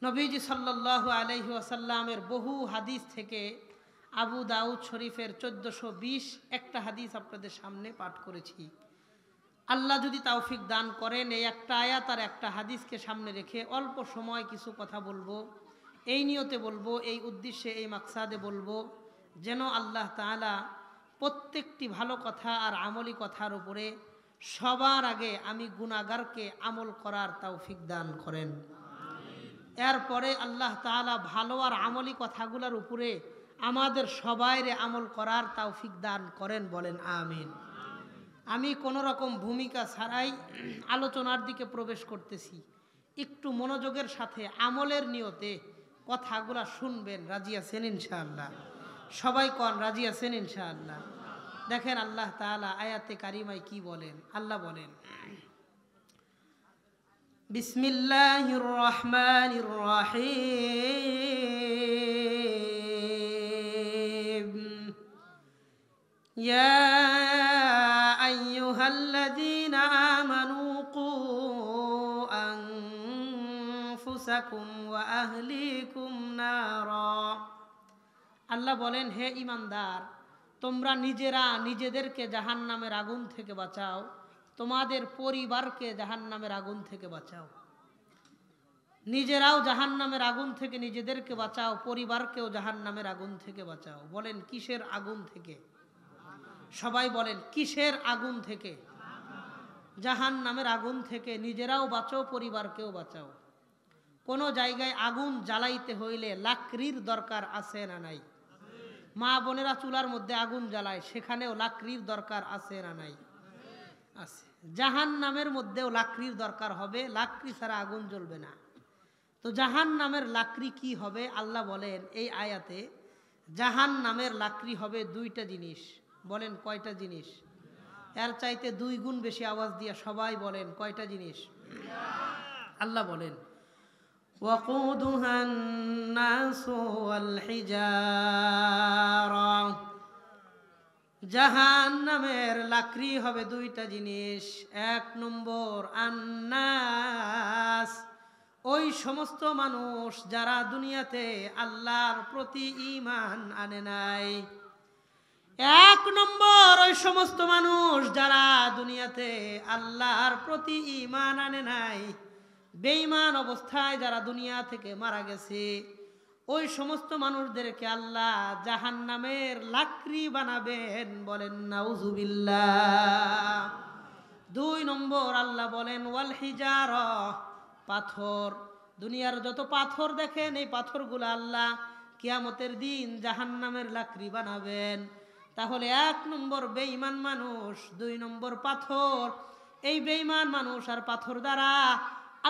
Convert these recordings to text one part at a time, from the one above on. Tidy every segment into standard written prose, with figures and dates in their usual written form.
নবীজি সাল্লাল্লাহু আলাইহি ওয়াসাল্লামের বহু হাদিস থেকে আবু দাউদ শরীফের 1420 একটা হাদিস আপনাদের সামনে পাঠ করেছি। আল্লাহ যদি তৌফিক দান করেন এই একটা আয়াত আর একটা হাদিসকে সামনে রেখে অল্প সময় কিছু কথা বলবো, এই নিয়তে বলবো, এই উদ্দেশ্যে, এই মাকসাদে বলবো যেন আল্লাহ তাআলা প্রত্যেকটি ভালো কথা আর আমলি কথার উপরে সবার আগে আমি গুনাহগারকে আমল করার তৌফিক দান করেন। এরপরে আল্লাহ তাআলা ভালো আর আমলি কথাগুলোর উপরে আমাদের সবাইরে আমল করার তৌফিক দান করেন, বলেন আমিন। আমি কোনো রকম ভূমিকা ছাড়াই আলোচনার দিকে প্রবেশ করতেছি। একটু মনোযোগের সাথে আমলের নিয়তে কথাগুলা শুনবেন। রাজি আছেন ইনশাআল্লাহ? সবাই কোন রাজি আছেন ইনশাআল্লাহ? দেখেন আল্লাহ তাআলা আয়াতে কারিমায় কি বলেন। আল্লাহ বলেন, বিসমিল্লাহির রহমানির রহিম, ইয়া আইয়ুহাল্লাযীনা আমানু কু আনফুসাকুম ওয়া আহলিকুম নারা। আল্লাহ বলেন, হে ঈমানদার, তোমরা নিজেরা নিজেদেরকে জাহান্নামের আগুন থেকে বাঁচাও, তোমাদের পরিবারকে জাহান্নামের আগুন থেকে বাঁচাও। নিজেরাও জাহান্নামের আগুন থেকে নিজেদেরকে বাঁচাও, পরিবারকেও জাহান্নামের আগুন থেকে বাঁচাও। বলেন কিসের আগুন থেকে? সবাই বলেন কিসের আগুন থেকে? জাহান্নামের আগুন থেকে। নিজেরাও বাঁচো, পরিবারকেও বাঁচাও। কোনো জায়গায় আগুন জ্বালাইতে হইলে লাকড়ির দরকার আছে না নাই? মা বোনেরা চুলার মধ্যে আগুন জ্বালায়, সেখানেও লাকড়ির দরকার আছে না নাই? আছে। জাহান্নামের মধ্যেও লাকড়ির দরকার হবে, লাকড়ি ছাড়া আগুন জ্বলবে না। তো জাহান্নামের লাকড়ি কি হবে? আল্লাহ বলেন এই আয়াতে, জাহান্নামের লাকড়ি হবে দুইটা জিনিস। বলেন কয়টা জিনিস? এর চাইতে 2 গুণ বেশি আওয়াজ দিয়া সবাই বলেন কয়টা জিনিস? আল্লাহ বলেন, ওয়াকুদুহান নাসু ওয়াল হিজারা। জাহান্নামের লাকড়ি হবে দুইটা জিনিস। 1 নম্বর আন্নাস, ওই সমস্ত মানুষ যারা দুনিয়াতে আল্লাহর প্রতি ঈমান আনে নাই। 1 নম্বর ওই সমস্ত মানুষ যারা দুনিয়াতে আল্লাহর প্রতি ঈমান আনে নাই, বেঈমান অবস্থায় যারা দুনিয়া থেকে মারা গেছে, ওই সমস্ত মানুষদেরকে আল্লাহ জাহান্নামের লাকড়ি বানাবেন। বলেন নাউজুবিল্লাহ। 2 নম্বর আল্লাহ বলেন ওয়াল হিজারা, পাথর। দুনিয়ার যত পাথর দেখেন এই পাথরগুলো আল্লাহ কিয়ামতের দিন জাহান্নামের লাকড়ি বানাবেন। তাহলে 1 নম্বর বেঈমান মানুষ, 2 নম্বর পাথর। এই বেঈমান মানুষ আর পাথর দ্বারা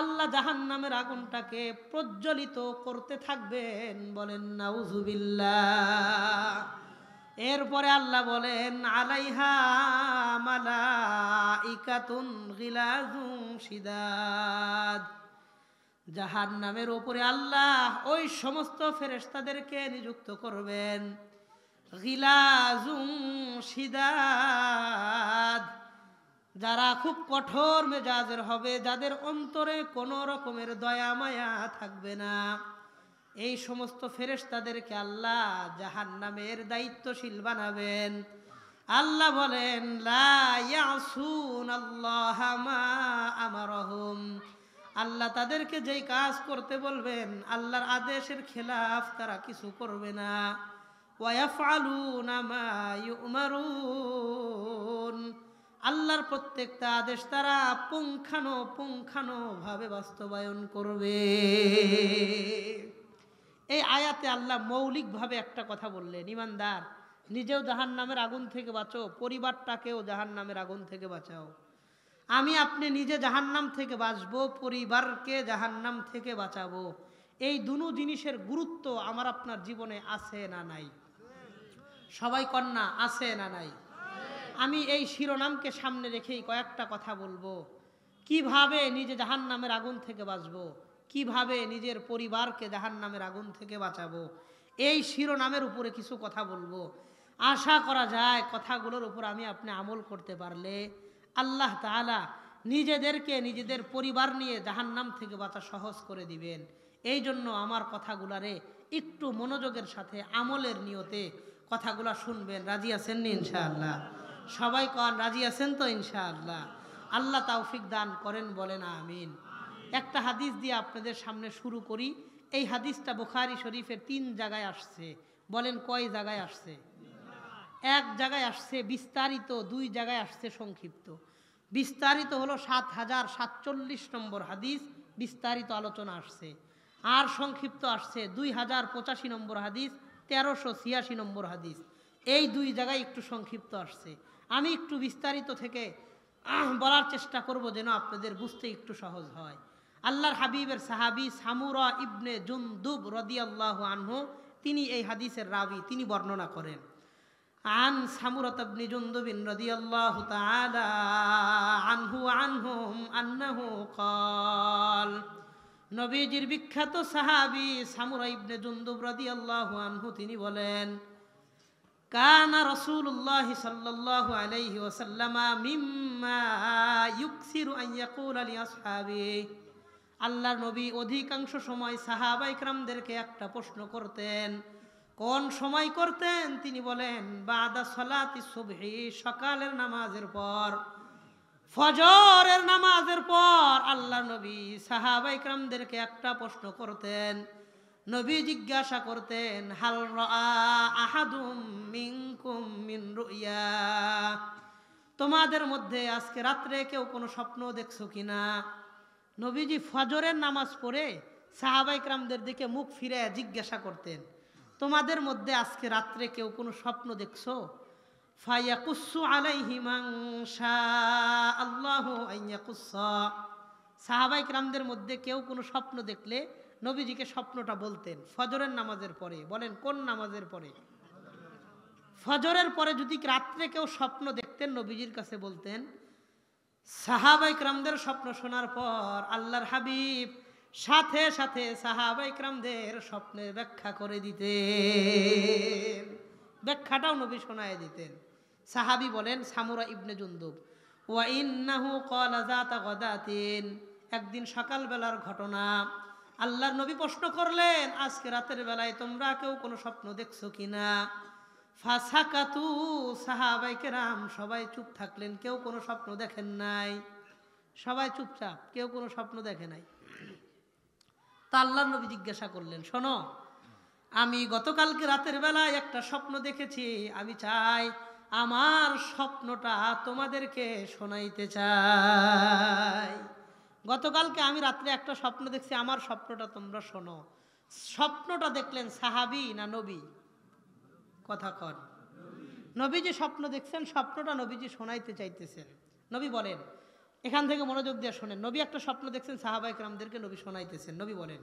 আল্লাহ জাহান্নামের আগুনটাকে প্রজ্বলিত করতে থাকবেন। বলেন নাউজুবিল্লাহ। এরপরে আল্লাহ বলেন আলাইহা মালাইকাতুন গিলাজুন শিদাদ। জাহান্নামের উপরে আল্লাহ ওই সমস্ত ফেরেশতাদেরকে নিযুক্ত করবেন, গিলাজুন শিদাদ, যারা খুব কঠোর মেজাজের হবে, যাদের অন্তরে কোনো রকমের দয়া মায়া থাকবে না। এই সমস্ত ফেরেশতাদেরকে আল্লাহ জাহান্নামের দায়িত্বশীল বানাবেন। আল্লাহ বলেন লা ইয়াসুনাল্লাহা মা আমারহুম, আল্লাহ তাদেরকে যেই কাজ করতে বলবেন আল্লাহর আদেশের খেলাফ তারা কিছু করবে না। ওয়া ইয়াফআলুনা মা ইউমারুন, আল্লাহর প্রত্যেকটা আদেশ তারা পুঙ্খানুপুঙ্খানুভাবে বাস্তবায়ন করবে। এই আয়াতে আল্লাহ মৌলিকভাবে একটা কথা বললেন, ঈমানদার নিজেও জাহান্নামের আগুন থেকে বাঁচো, পরিবারটাকেও জাহান্নামের আগুন থেকে বাঁচাও। আমি আপনি নিজে জাহান্নাম থেকে বাঁচবো, পরিবারকে জাহান্নাম থেকে বাঁচাবো। এই দুটো জিনিসের গুরুত্ব আমার আপনার জীবনে আছে না নাই? সবাই কন্যা আছে না নাই? আমি এই শিরোনামকে সামনে রেখেই কয়েকটা কথা বলবো। কিভাবে নিজে জাহান্নামের আগুন থেকে বাঁচবো, কিভাবে নিজের পরিবারকে জাহান্নামের আগুন থেকে বাঁচাবো, এই শিরোনামের উপরে কিছু কথা বলবো। আশা করা যায় কথাগুলোর উপর আমি আপনি আমল করতে পারলে আল্লাহ তাআলা নিজেদেরকে নিজেদের পরিবার নিয়ে জাহান্নাম থেকে বাঁচা সহজ করে দিবেন। এই জন্য আমার কথাগুলারে একটু মনোযোগের সাথে আমলের নিয়তে কথাগুলা শুনবেন। রাজি আছেন নি ইনশাআল্লাহ? সবাই কন রাজি আছেন তো ইনশাআল্লাহ? আল্লাহ তৌফিক দান করেন, বলেন আমিন। একটা হাদিস দিয়ে আপনাদের সামনে শুরু করি। এই হাদিসটা বুখারী শরীফের 3 জায়গায় আসছে। বলেন কয় জায়গায় আসছে? এক জায়গায় আসছে বিস্তারিত, 2 জায়গায় আসছে সংক্ষিপ্ত। বিস্তারিত হলো 7047 নম্বর হাদিস, বিস্তারিত আলোচনা আসছে। আর সংক্ষিপ্ত আসছে 2085 নম্বর হাদিস, 1386 নম্বর হাদিস। এই 2 জায়গায় একটু সংক্ষিপ্ত আসছে। আমি একটু বিস্তারিত থেকে বলার চেষ্টা করব যেন আপনাদের বুঝতে একটু সহজ হয়। আল্লাহর হাবিবের সাহাবী সামুরা ইবনে জুনদুব রাদিয়াল্লাহু আনহু, তিনি এই হাদিসের রাবি, তিনি বর্ণনা করেন। আন সামুরা ইবনে জুনদুব রাদিয়াল্লাহু তাআলা আনহু আনহুম আন্নাহু ক্বাল, নবীজির বিখ্যাত সাহাবী সামুরা ইবনে জুনদুব রাদিয়াল্লাহু আনহু তিনি বলেন, কানা রাসূলুল্লাহ সাল্লাল্লাহু আলাইহি ওয়াসাল্লাম মিম্মা ইউকসিরু আন ইয়াকুলা লি আসহাবি, আল্লাহর নবী অধিকাংশ সময় সাহাবায়ে কেরামদেরকে একটা প্রশ্ন করতেন। কোন সময় করতেন? তিনি বলেন বাদা সালাতি সুবহি, সকালের নামাজের পর, ফজরের নামাজের পর আল্লাহর নবী সাহাবায়ে কেরামদেরকে একটা প্রশ্ন করতেন। নবী জিজ্ঞাসা করতেন, হাল রাআ আহাদুম মিনকুম মিন রুইয়া, তোমাদের মধ্যে আজকে রাত্রে কেউ কোনো স্বপ্ন দেখছো কিনা? নবীজি ফজরের নামাজ পড়ে সাহাবায়ে কেরামদের দিকে মুখ ফিরে জিজ্ঞাসা করতেন, তোমাদের মধ্যে আজকে রাত্রে কেউ কোনো স্বপ্ন দেখছো? ফায়াকুসু আলাইহি মান শাআল্লাহু আন ইয়াকুসা, সাহাবায়ে কেরামদের মধ্যে কেউ কোনো স্বপ্ন দেখলে নবীজিকে স্বপ্নটা বলতেন ফজরের নামাজের পরে। বলেন কোন নামাজের পরে? ফজরের পরে যদি রাত্রে কেউ স্বপ্ন দেখতেন নবীজির কাছে বলতেন। সাহাবায়ে কেরামদের স্বপ্ন শোনার পর আল্লাহর হাবিব সাথে সাথে সাহাবায়ে কেরামদের স্বপ্নের ব্যাখ্যা করে দিতেন, ব্যাখ্যাটাও নবী শোনায় দিতেন। সাহাবী বলেন সামুরা ইবনে জুনদুব, ওয়া ইন্নাহু ক্বালা যাতা গাদাতিন, একদিন সকালবেলার ঘটনা, আল্লাহর নবী প্রশ্ন করলেন আজকে রাতের বেলায় তোমরা কেউ কোনো স্বপ্ন দেখছো কিনা? ফাসাকাতু, সাহাবায়ে কেরাম সবাই চুপ থাকলেন, কেউ কোনো স্বপ্ন দেখেন নাই, সবাই চুপচাপ, কেউ কোনো স্বপ্ন দেখে নাই। তা আল্লাহর নবী জিজ্ঞাসা করলেন, শোনো, আমি গতকালকে রাতের বেলায় একটা স্বপ্ন দেখেছি, আমি চাই আমার স্বপ্নটা তোমাদেরকে শোনাইতে চাই। গতকালকে আমি রাত্রে একটা স্বপ্ন দেখছি, আমার স্বপ্নটা তোমরা শোনো। স্বপ্নটা দেখলেন সাহাবী না নবী? কথা কন। নবীজি স্বপ্ন দেখছেন, স্বপ্নটা নবীজি শোনাইতে চাইতেছেন। নবী বলেন, এখান থেকে মনোযোগ দিয়ে শোনেন, নবী একটা স্বপ্ন দেখছেন, সাহাবায়ে কেরামদেরকে নবী শোনাইতেছেন। নবী বলেন,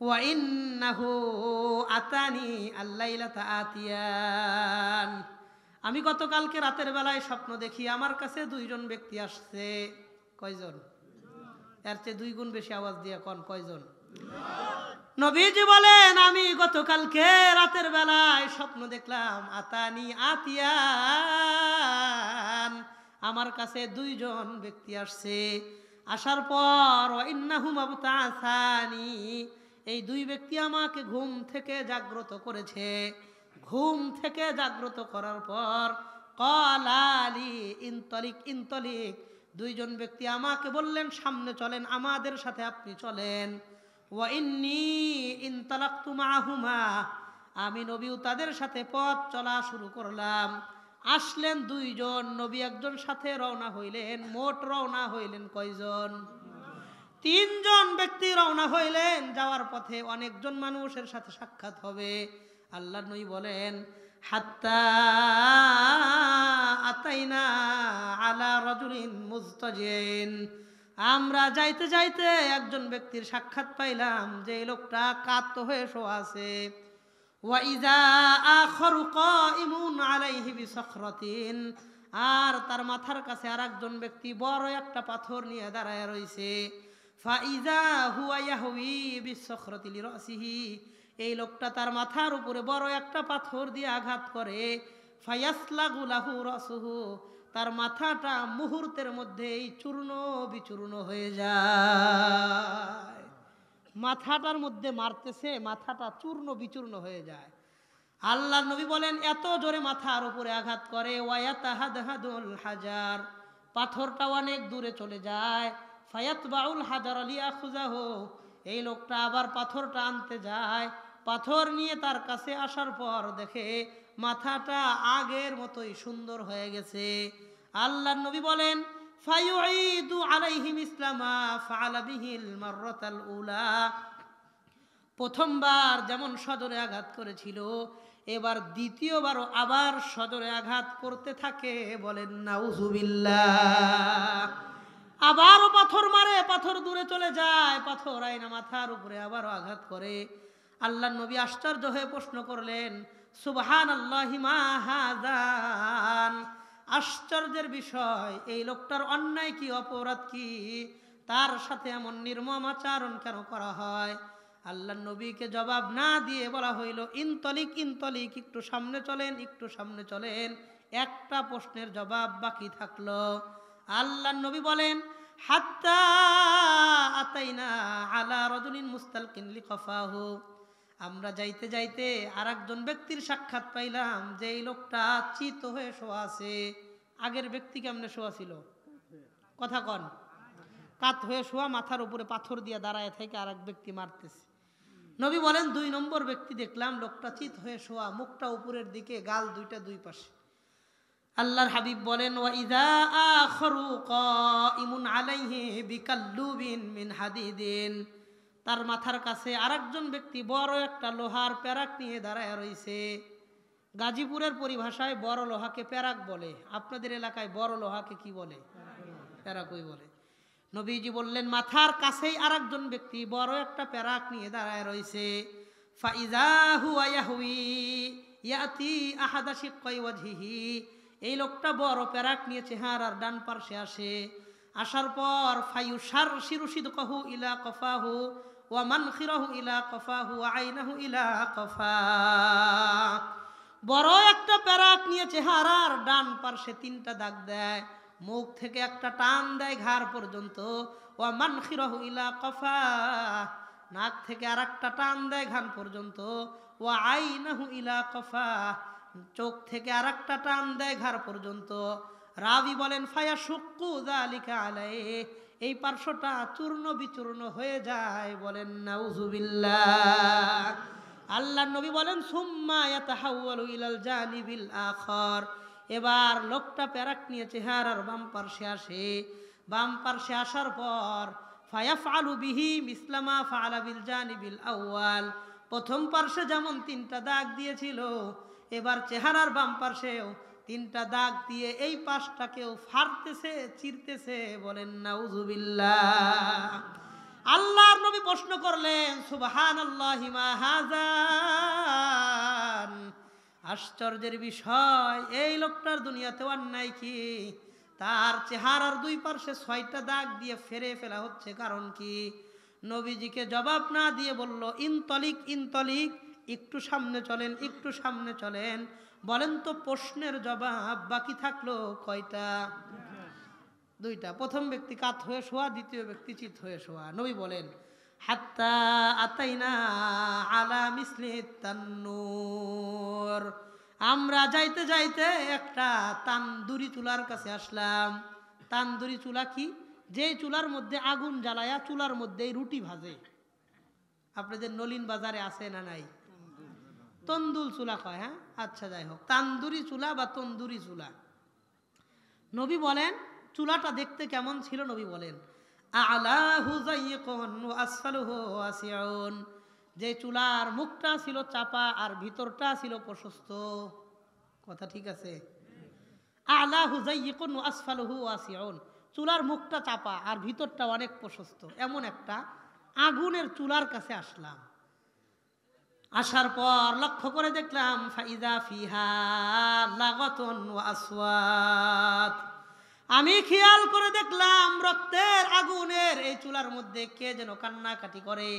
ওয়া ইন্নাহু আতানি আল্লাইলাতা আতিয়ান, আমি গতকালকে রাতের বেলায় স্বপ্ন দেখি আমার কাছে 2 জন ব্যক্তি আসছে। কয়জন? এর চেয়ে 2 গুণ বেশি আওয়াজ দিয়ে কন, কয়জন? নবীজি বলেন, আমি গতকালকে রাতের বেলায় স্বপ্ন দেখলাম, আতানি আতিয়ান, আমার কাছে 2 জন ব্যক্তি আসছে। আসার পর ওয়া ইন্নাহুম আবতাসানি, এই 2 ব্যক্তি আমাকে ঘুম থেকে জাগ্রত করেছে। ঘুম থেকে জাগ্রত করার পর ক্বালালি ইনতলিক ইনতলিক, 2 জন ব্যক্তি আমাকে বললেন সামনে চলেন, আমাদের সাথে আপনি চলেন। ওয়া ইন্নী ইনতালাকতু মাহুমা, আমি নবীও তাদের সাথে পথ চলা শুরু করলাম। আসলেন 2 জন, নবী একজন সাথে রওনা হইলেন। মোট রওনা হইলেন কয়জন? 3 জন ব্যক্তি রওনা হইলেন। যাওয়ার পথে অনেকজন মানুষের সাথে সাক্ষাৎ হবে। আল্লাহর নবী বলেন, হাত্তা আতাইনা আলা রাজুলিন মুজতাজিন, আমরা যাইতে যাইতে একজন ব্যক্তির সাক্ষাৎ পাইলাম, যে লোকটা কাত হয়ে শোয়া আছে। ওয়া ইযা আখারু কাইমুন আলাইহি বিসখরাতিন, আর তার মাথার কাছে আরেকজন ব্যক্তি বড় একটা পাথর নিয়ে দাঁড়ায় রইছে। ফা ইযা হুয়া ইয়াহউই বিসখরাতি লিরাসিহি, এই লোকটা তার মাথার উপরে বড় একটা পাথর দিয়ে আঘাত করে। ফায়াসলাগু লাহু রাসুহু, তার মাথাটা মুহূর্তের মধ্যেই চূর্ণ বিচূর্ণ হয়ে যায়। মাথাটার মধ্যে মারতেছে, মাথাটা চূর্ণ বিচূর্ণ হয়ে যায়। আল্লাহর নবী বলেন এত জোরে মাথার উপরে আঘাত করে, ওয়ায়াতাহাদহাদুল হাজার, পাথরটা অনেক দূরে চলে যায়। ফায়াতবাউল হাজার লিয়াখুযাহু, এই লোকটা আবার পাথরটা আনতে যায়। পাথর নিয়ে তার কাছে আসার পর দেখে মাথাটা আগের মতোই সুন্দর হয়ে গেছে। আল্লাহর নবী বলেন ফায়ুঈদু আলাইহিম ইসলামা ফাআলা বিহিল মাররাতাল উলা, প্রথমবার যেমন সজোরে আঘাত করেছিল, এবার দ্বিতীয়বারও আবার সজোরে আঘাত করতে থাকে। বলেন নাউজুবিল্লাহ। আবারও পাথর মারে, পাথর দূরে চলে যায়, পাথর আইনা মাথার উপরে আবারও আঘাত করে। আল্লাহর নবী আশ্চর্য হয়ে প্রশ্ন করলেন সুবহানাল্লাহি মা হাযান, আশ্চর্যের বিষয় এই লোকটার অন্যায় কি, অপরাধ কি, তার সাথে এমন নির্মম আচরণ কেন করা হয়? আল্লাহর নবীকে জবাব না দিয়ে বলা হইল ইনতলিক ইনতলিক, একটু সামনে চলেন, একটু সামনে চলেন। একটা প্রশ্নের জবাব বাকি থাকলো। আল্লাহর নবী বলেন হাত্তা আতাইনা আলা রাজুলিন মুস্তালকিন লিকাফাহু, আমরা যাইতে যাইতে আরেকজন ব্যক্তির সাক্ষাৎ পাইলাম যে এই লোকটা চিত হয়ে শোয়া আছে। আগের ব্যক্তি কেমনে শোয়া ছিল? কথা কন। কাত হয়ে শোয়া, মাথার উপরে পাথর দিয়ে দাঁড়ায় থেকে আরেক ব্যক্তি মারতেছে। নবী বলেন 2 নম্বর ব্যক্তি দেখলাম লোকটা চিত হয়ে শোয়া, মুখটা উপরের দিকে, গাল দুইটা দুই পাশে। আল্লাহর হাবিব বলেন ওয়াইদা আখরু কাইমুন আলাইহি বিকাল্লুবিন মিন হাদিদিন, তার মাথার কাছে আরেকজন ব্যক্তি বড় একটা লোহার প্যারাক নিয়ে দাঁড়ায় রইছে। গাজীপুরের পরিভাষায় বড় লোহাকে প্যারাক বলে, আপনাদের এলাকায় বড় লোহাকে কি বলে? প্যারাকই বলে। নবীজি বললেন মাথার কাছেই আরেকজন ব্যক্তি বড় একটা প্যারাক নিয়ে দাঁড়ায় রইছে। ফাইজা হুয়া ইয়াহউই ইয়াতি আহাদা শিক্কাই ওয়াজহিহি, এই লোকটা বড় প্যারাক নিয়ে চেহারার ডান পাশে আসে। আসার পর ফায়ুশার শিরুশিদকাহু ইলা কফাহু ওয়া মানখিরাহু ইলা কফাহু ওয়া আইনাহু ইলা কফা, বড় একটা প্যারাক নিয়ে চেহারার ডান পাশে 3টা দাগ দেয়, মুখ থেকে একটা টান দেয় ঘাড় পর্যন্ত, ওয়া মানখিরাহু ইলা কফা, নাক থেকে আরেকটা টান দেয় ঘান পর্যন্ত, ওয়া আইনাহু ইলা কফা, চোখ থেকে আরেকটা টান দেয় ঘাড় পর্যন্ত। রাবি বলেন ফায়াশুক্কু যালিকা আলাইহি, এই পার্শ্বটা চূর্ণ বিচূর্ণ হয়ে যায়। বলেন নাউজুবিল্লাহ। আল্লাহর নবী বলেন সুম্মা ইয়াতাহাওয়ালু ইলাল জানিবিল আখার, এবার লোকটা প্যারাক নিয়ে চেহারার বাম পার্শ্বে আসে। বাম পার্শ্বে আসার পর ফায়াফআলু বিহি মিসলামা ফাআলা বিল জানিবিল আউয়াল, প্রথম পার্শ্বে যেমন 3টা দাগ দিয়েছিল, এবার চেহারার বাম পার্শ্বেও 3টা দাগ দিয়ে এই পাশটাকেও ফাড়তেছে, চিরতেছে। বলেন নাউজুবিল্লাহ। আল্লাহর নবী প্রশ্ন করলেন সুবহানাল্লাহি মা হাযান, আশ্চর্যের বিষয় এই লোকটার দুনিয়াতে অন্যায় কি, তার চেহারার 2 পার্শ্বে 6টা দাগ দিয়ে ফেরে ফেলা হচ্ছে, কারণ কি? নবীজিকে জবাব না দিয়ে বলল ইনতলিক ইনতলিক, একটু সামনে চলেন, একটু সামনে চলেন। বলেন তো প্রশ্নের জবাব বাকি থাকলো কয়টা? 2টা। প্রথম ব্যক্তি কাত হয়ে শোয়া, দ্বিতীয় ব্যক্তি চিত হয়ে শোয়া। নবী বলেন হাত্তা আতাইনা আলা মিসলি তান্নুর, আমরা যাইতে যাইতে একটা তান্দুরি চুলার কাছে আসলাম। তান্দুরি চুলা কি? যেই চুলার মধ্যে আগুন জ্বালায়া চুলার মধ্যেই রুটি ভাজে। আপনাদের নলিন বাজারে আছে না নাই? তন্দুল চুলা কয়। হ্যাঁ, আচ্ছা, যাই হোক, তান্দুরি চুলা বা তন্দুরি চুলা। নবী বলেন চুলাটা দেখতে কেমন ছিল? নবী বলেন আলাহু যায়িকুন ওয়া আসফালুহু ওয়াসিউন, যে চুলার মুখটা ছিল চাপা আর ভিতরটা ছিল প্রশস্ত। কথা ঠিক আছে? আলাহু যায়িকুন ওয়া আসফালুহু ওয়াসিউন, চুলার মুখটা চাপা আর ভিতরটা অনেক প্রশস্ত, এমন একটা আগুনের চুলার কাছে আসলাম। আসার পর লক্ষ্য করে দেখলাম ফাইদা ফিহা লাগাতুন ওয়া আসওয়াত, আমি খেয়াল করে দেখলাম রক্তের আগুনের এই চুলার মধ্যে কে যেন কান্নাকাটি করে,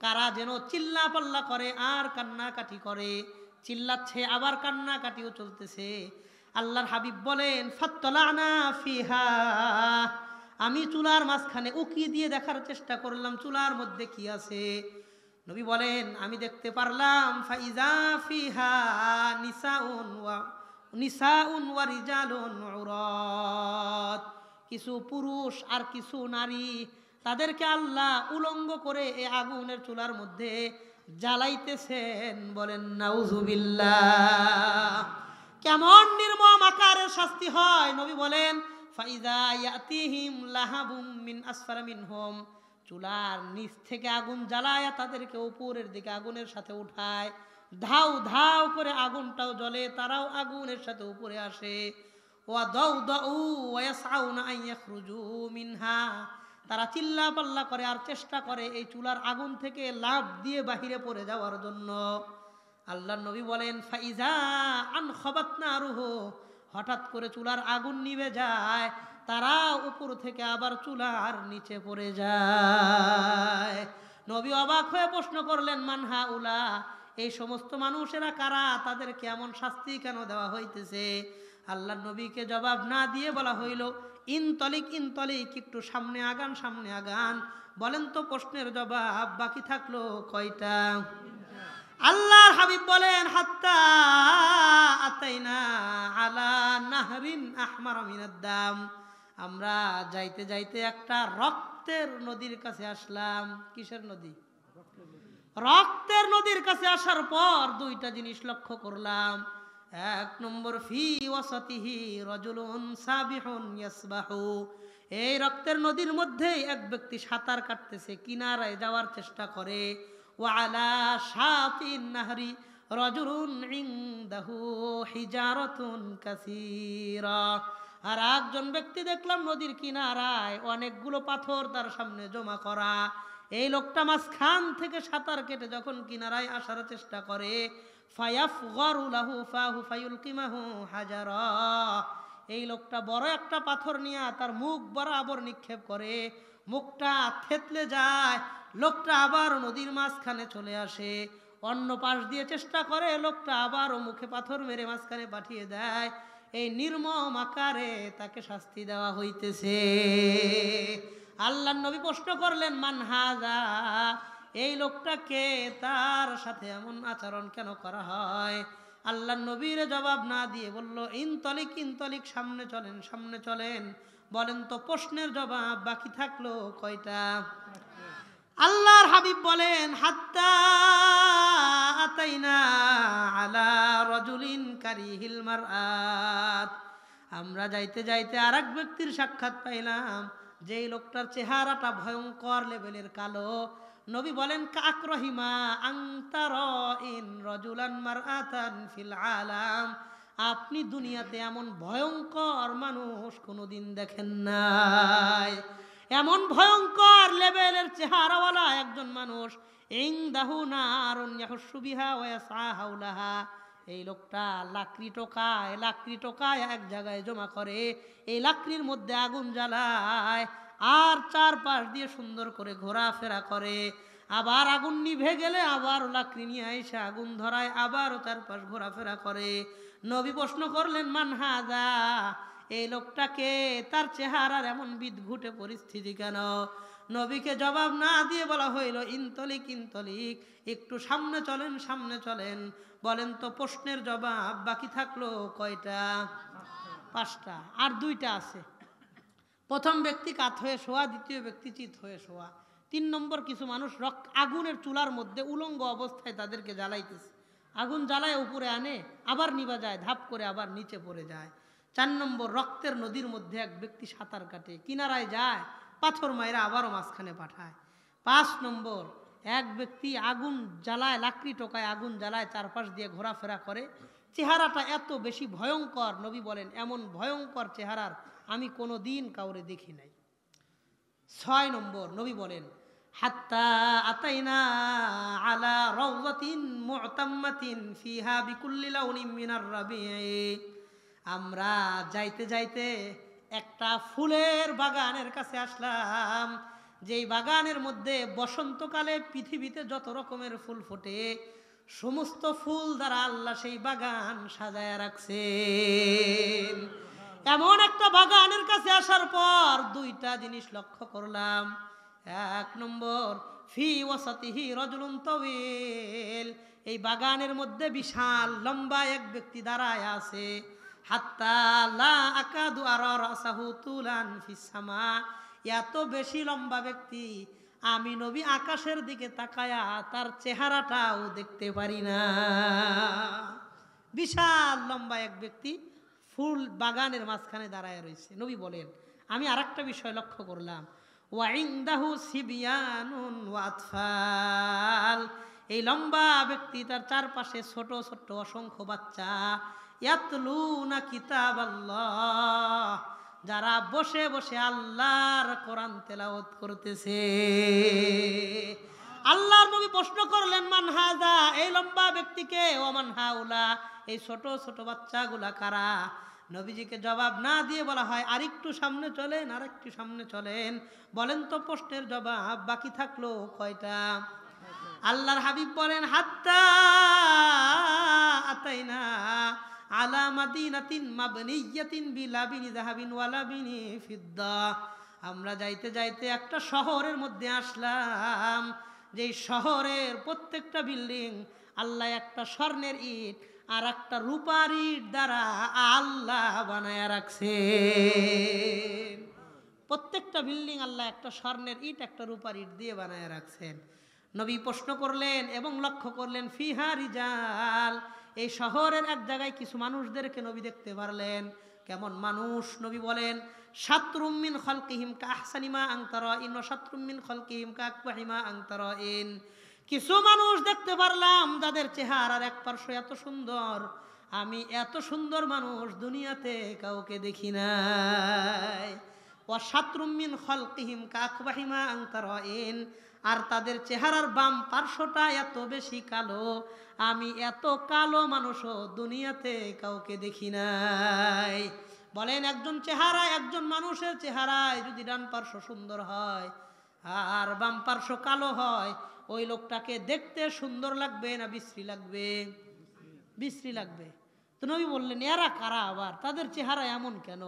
কারা যেন চিল্লা পাল্লা করে আর কান্নাকাটি করে, চিল্লাচ্ছে আবার কান্নাকাটিও চলতেছে। আল্লাহর হাবিব বলেন ফাত্তালানা ফিহা, আমি চুলার মাঝখানে উকি দিয়ে দেখার চেষ্টা করলাম চুলার মধ্যে কি আছে। নবী বলেন আমি দেখতে পারলাম ফাইজা ফিহা নিসাউন ওয়া রিজালুন উরাত, কিছু পুরুষ আর কিছু নারী, তাদেরকে আল্লাহ উলঙ্গ করে এই আগুনের চুলার মধ্যে জ্বালাইতেছেন। বলেন নাউজুবিল্লাহ। কেমন নির্মম আকারের শাস্তি হয়। নবী বলেন ফাইজা ইয়াতিহিম লাহাবুম মিন আসফারা মিনহুম, চুলার নিচ থেকে আগুন জ্বালায়া তাদেরকে উপরের দিকে আগুনের সাথে উঠায়, ধাউ ধাউ করে আগুনটাও জ্বলে, তারাও আগুনের সাথে উপরে আসে। ওয়া দাউ দাউ ওয়া ইয়াসআউনা আন ইয়াখরুজু মিনহা, তারা চিল্লা পাল্লা করে আর চেষ্টা করে এই চুলার আগুন থেকে লাফ দিয়ে বাহিরে পড়ে যাওয়ার জন্য। আল্লাহর নবী বলেন ফাইজা আনখাবাত নারুহু, হঠাৎ করে চুলার আগুন নিভে যায়, তারা উপর থেকে আবার চুলার নিচে পড়ে যায়। নবী অবাক হয়ে প্রশ্ন করলেন মান হাউলা, এই সমস্ত মানুষেরা কারা, তাদের কেমন শাস্তি কেন দেওয়া হইতেছে? আল্লাহর নবীকে জবাব না দিয়ে বলা হইল ইনতলিক ইনতলিক, একটু সামনে আগান সামনে আগান। বলেন তো প্রশ্নের জবাব বাকি থাকলো কয়টা? আল্লাহর হাবিব বলেন হাত্তা আতাইনা আলা নাহরিন আহমার মিনাদ দাম, আমরা যাইতে যাইতে একটা রক্তের নদীর কাছে আসলাম। কিসের নদী? রক্তের নদীর কাছে আসার পর দুইটা জিনিস লক্ষ্য করলাম। এক নম্বর ফি ওয়াসাতিহি রাজুলুন সাবিহুন ইয়াসবাহু, এই রক্তের নদীর মধ্যে এক ব্যক্তি সাঁতার কাটতেছে, কিনারায় যাওয়ার চেষ্টা করে। ওয়া আলা শাতিন নাহরি রাজুলুন ইনদাহু হিজারাতুন কাসীরা, আর একজন ব্যক্তি দেখলাম নদীর কিনারায় অনেকগুলো পাথর তার সামনে জমা করা। এই লোকটা মাঝখান থেকে সাঁতার কেটে যখন কিনারায় আসার চেষ্টা করে ফায়াফগারু লাহু ফাহু ফায়ুলকিমাহু হাজারা, এই লোকটা বড় একটা পাথর নিয়ে তার মুখ বরাবর নিক্ষেপ করে, মুখটা থেতলে যায়, লোকটা আবার নদীর মাঝখানে চলে আসে। অন্য পাশ দিয়ে চেষ্টা করে, লোকটা আবারও মুখে পাথর মেরে মাঝখানে পাঠিয়ে দেয়। এই নির্মম আকারে তাকে শাস্তি দেওয়া হইতেছে। আল্লাহর নবী প্রশ্ন করলেন মান হাযা, এই লোকটাকে, তার সাথে এমন আচরণ কেন করা হয়? আল্লাহর নবীর জবাব না দিয়ে বলল ইনতলিক ইনতলিক, সামনে চলেন সামনে চলেন। বলেন তো প্রশ্নের জবাব বাকি থাকলো কয়টা? আল্লাহর হাবিব বলেন হাত্তা আতাইনা আলা রাজুলিন কারিহিল মারআত, আমরা যাইতে যাইতে আরেক ব্যক্তির সাক্ষাৎ পাইলাম, যেই লোকটার চেহারাটা ভয়ঙ্কর লেভেলের কালো। নবী বলেন কাকরহিমা আনতারাইন রাজুলান মারআতান ফিল আলাম, আপনি দুনিয়াতে এমন ভয়ঙ্কর মানুষ কোনোদিন দেখেন নাই। এমন ভয়ঙ্কর লেভেলের চেহারাওয়ালা একজন মানুষ, ইনদাহু নারুন ইয়াহসু বিহা ওয়া ইয়াসআ হাওলাহা, এই লোকটা লাকড়ি টোকায় এক জায়গায় জমা করে, এই লাকড়ির মধ্যে আগুন জ্বালায়, আর চারপাশ দিয়ে সুন্দর করে ঘোরাফেরা করে। আবার আগুন নিভে গেলে আবার লাকড়ি নিয়ে এসে আগুন ধরায়, আবারও চারপাশ ঘোরাফেরা করে। নবী প্রশ্ন করলেন মান হাযা, এই লোকটাকে, তার চেহারার এমন বিদঘুটে পরিস্থিতি কেন? নবীকে জবাব না দিয়ে বলা হইল ইনতলিক ইনতলিক, একটু সামনে চলেন সামনে চলেন। বলেন তো প্রশ্নের জবাব বাকি থাকলো কয়টা? পাঁচটা, আর দুইটা আছে। প্রথম ব্যক্তি কাত হয়ে শোয়া, দ্বিতীয় ব্যক্তি চিত হয়ে শোয়া, 3 নম্বর কিছু মানুষ আগুনের চুলার মধ্যে উলঙ্গ অবস্থায় তাদেরকে জ্বালাইতেছে, আগুন জ্বালায় উপরে আনে, আবার নিভা যায়, ধাপ করে আবার নিচে পড়ে যায়। 4 নম্বর রক্তের নদীর মধ্যে এক ব্যক্তি সাঁতার কাটে, কিনারায় যায়, পাথর মাইরা আবারও মাঝখানে পাঠায়। 5 নম্বর এক ব্যক্তি আগুন জ্বালায়, লাকড়ি টোকায় আগুন জ্বালায়, চারপাশ দিয়ে ঘোরাফেরা করে, চেহারাটা এত বেশি ভয়ঙ্কর, নবী বলেন এমন ভয়ঙ্কর চেহারার আমি কোনো দিন কাউরে দেখি নাই। 6 নম্বর নবী বলেন হাত্তা আতাইনা আলা রাওযাতিন মু'তাম্মাতিন ফিহা বিকুল্লি লাউনিন মিনার রাবিঈ, আমরা যাইতে যাইতে একটা ফুলের বাগানের কাছে আসলাম, যেই বাগানের মধ্যে বসন্তকালে পৃথিবীতে যত রকমের ফুল ফোটে, সমস্ত ফুল দ্বারা আল্লাহ সেই বাগান সাজায় রাখছেন। এমন একটা বাগানের কাছে আসার পর দুইটা জিনিস লক্ষ্য করলাম। এক নম্বর, ফি ওয়াসাতিহি রাজুলুন তাওয়িল, এই বাগানের মধ্যে বিশাল লম্বা এক ব্যক্তি দাঁড়ায় আছে। হাত্তা লা আকাদু আরা রাসাহু তুলান ফিস সামা, এত বেশি লম্বা ব্যক্তি আমি নবী আকাশের দিকে তাকায়া তার চেহারাটাও দেখতে পারি না। বিশাল লম্বা এক ব্যক্তি ফুল বাগানের মাঝখানে দাঁড়ায় রয়েছে। নবী বলেন, আমি আরেকটা বিষয় লক্ষ্য করলাম, ওয়া ইনদাহু সিবিয়ানুন ওয়া আতফাল, এই লম্বা ব্যক্তি তার চারপাশে ছোট ছোট অসংখ্য বাচ্চা, ইয়াতলুনা কিতাবাল্লাহ, যারা বসে বসে আল্লাহর কোরআন তেলাওয়াত করতেছে। আল্লাহর নবী প্রশ্ন করলেন, মান হাযা, এই লম্বা ব্যক্তিকে, ও মান হাউলা, এই ছোট ছোট বাচ্চাগুলা কারা? নবীজিকে জবাব না দিয়ে বলা হয়, আরেকটু সামনে চলেন, আরেকটু সামনে চলেন, বলেন তো প্রশ্নের জবাব বাকি থাকলো কয়টা? আল্লাহর হাবিব বলেন, হাত্তা আতাইনা আলা মাদিনাতিন মাবনিয়াতিন বিলাবিনি যাহাবিন ওয়া লাবিনি ফিদ্দা, আমরা যাইতে যাইতে একটা শহরের মধ্যে আসলাম, যেই শহরের প্রত্যেকটা বিল্ডিং আল্লাহ একটা স্বর্ণের ইট আর একটা রূপার ইট দ্বারা আল্লাহ বানায়া রাখছে। প্রত্যেকটা বিল্ডিং আল্লাহ একটা স্বর্ণের ইট একটা রূপার ইট দিয়ে বানায়া রাখছেন। নবী প্রশ্ন করলেন এবং লক্ষ্য করলেন, ফিহা রিজাল, এই শহরের এক জায়গায় কিছু মানুষদেরকে নবী দেখতে পারলেন। কেমন মানুষ? নবী বলেন, শাতরুম মিন খালকিহিম কাহসানি মা আনতারাইন ওয়া শাতরুম মিন খালকিহিম কাকবাহি মা আনতারাইন, কিছু মানুষ দেখতে পারলাম যাদের চেহারার এক পার্শ্ব এত সুন্দর, আমি এত সুন্দর মানুষ দুনিয়াতে কাউকে দেখি নাই। ওয়া শাতরুম মিন খালকিহিম কাকবাহি মা আনতারাইন, আর তাদের চেহারার বাম পার্শ্বটা এত বেশি কালো, আমি এত কালো মানুষও দুনিয়াতে কাউকে দেখি নাই। বলেন, একজন মানুষের চেহারায় যদি ডান পার্শ্ব সুন্দর হয় আর বাম পার্শ্ব কালো হয়, ওই লোকটাকে দেখতে সুন্দর লাগবে না বিশ্রী লাগবে? বিশ্রী লাগবে। তো নবী বললেন, এরা কারা আবার, তাদের চেহারা এমন কেন?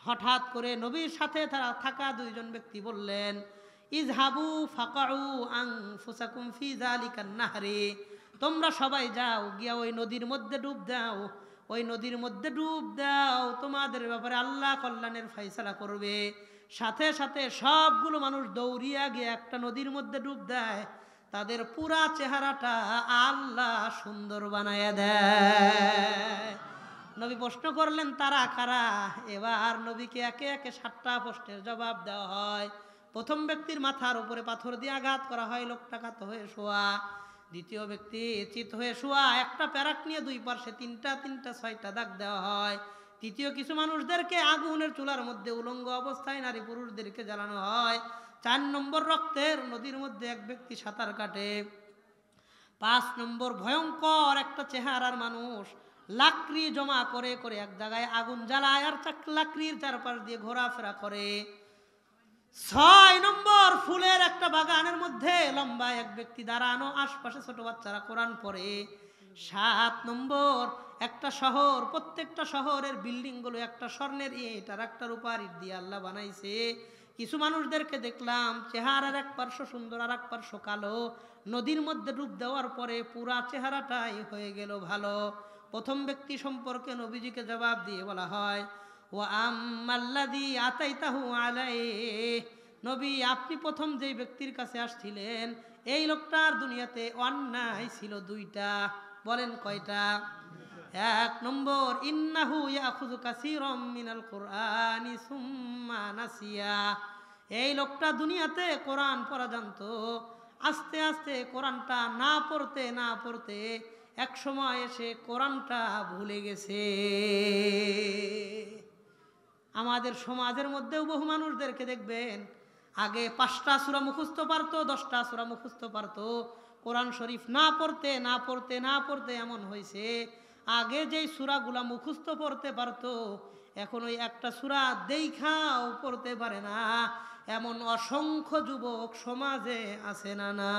হঠাৎ করে নবীর সাথে থাকা দুইজন ব্যক্তি বললেন, ইযহাবু ফাকাউ আনফুসাকুম ফি যালিকান নাহরি, তোমরা সবাই যাও, গিয়া ওই নদীর মধ্যে ডুব দাও, ওই নদীর মধ্যে ডুব দাও, তোমাদের ব্যাপারে আল্লাহ কল্যাণের ফয়সালা করবে। সাথে সাথে সবগুলো মানুষ দৌড়িয়া গিয়ে একটা নদীর মধ্যে ডুব দেয়, তাদের পুরা চেহারাটা আল্লাহ সুন্দর বানায়া দেয়। নবী প্রশ্ন করলেন, তারা কারা? এবার নবীকে একে একে 7টা প্রশ্নের জবাব দেওয়া হয়। প্রথম ব্যক্তির মাথার উপরে পাথর দিয়ে আঘাত করা হয়, লোকটা কাত হয়ে শোয়া। দ্বিতীয় ব্যক্তি চিত হয়ে শোয়া, একটা প্যারাক নিয়ে দুই পার্শ্বে 3টা 6টা দাগ দেওয়া হয়। তৃতীয়, কিছু মানুষদেরকে আগুনের চুলার মধ্যে উলঙ্গ অবস্থায় নারী পুরুষদেরকে জ্বালানো হয়। 4 নম্বর, রক্তের নদীর মধ্যে এক ব্যক্তি সাঁতার কাটে। 5 নম্বর, ভয়ঙ্কর একটা চেহারার মানুষ লাকড়ি জমা করে করে এক জায়গায় আগুন জ্বালায় আর লাকড়ির চারপাশ দিয়ে ঘোরাফেরা করে। 6 নম্বর, ফুলের একটা বাগানের মধ্যে লম্বা এক ব্যক্তি দাঁড়ানো, আশপাশে ছোট বাচ্চারা কোরআন পড়ে। 7 নম্বর, একটা শহর, প্রত্যেকটা শহরের বিল্ডিং গুলো একটা স্বর্ণের ইট আর একটা রূপার ইট দিয়ে আল্লাহ বানাইছে। কিছু মানুষদেরকে দেখলাম চেহারার এক পার্শ্ব সুন্দর আর এক পার্শ্ব কালো, নদীর মধ্যে ডুব দেওয়ার পরে পুরা চেহারাটাই হয়ে গেল ভালো। প্রথম ব্যক্তি সম্পর্কে নবীজিকে জবাব দিয়ে বলা হয়, ওয়া আম্মাল্লাযী আতাইতাহু আলাইহি, নবী আপনি প্রথম যেই ব্যক্তির কাছে আসছিলেন, এই লোকটার দুনিয়াতে অন্যায় ছিল 2টা। বলেন কয়টা? 1 নম্বর, ইন্নাহু ইয়াখুযু কাসীরাম মিনাল কুরআনি সুম্মা নাসিয়া, এই লোকটা দুনিয়াতে কোরআন পড়া জানতো, আস্তে আস্তে কোরআনটা না পড়তে না পড়তে এক সময় এসে কোরআনটা ভুলে গেছে। আমাদের সমাজের মধ্যেও বহু মানুষদেরকে দেখবেন, আগে 5টা সূরা মুখস্থ পারতো, 10টা সূরা মুখস্থ পারতো, কোরআন শরীফ না পড়তে না পড়তে না পড়তে এমন হয়েছে, আগে যেই সূরাগুলা মুখস্থ পড়তে পারতো, এখন ওই একটা সূরা দেখাও পড়তে পারে না, এমন অসংখ্য যুবক সমাজে আছে না? না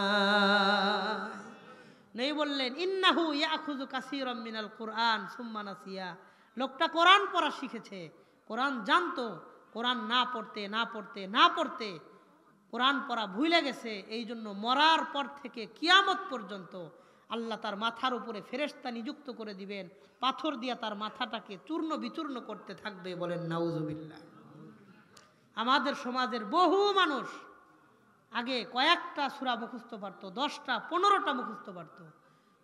নেই? বললেন, ইন্নাহু ইয়াখুযু কাসীরাম মিনাল কুরআন সুম্মা নাসিয়া, লোকটা কোরআন পড়া শিখেছে, কোরআন জানতো, কোরআন না পড়তে না পড়তে না পড়তে কোরআন পড়া ভুলে গেছে। এই জন্য মরার পর থেকে কিয়ামত পর্যন্ত আল্লাহ তার মাথার উপরে ফেরেশতা নিযুক্ত করে দিবেন, পাথর দিয়া তার মাথাটাকে চূর্ণ বিচূর্ণ করতে থাকবে। বলেন নাউজুবিল্লাহ। আমাদের সমাজের বহু মানুষ আগে কয়েকটা সূরা মুখস্থ পারত, 10টা 15টা মুখস্থ পারত,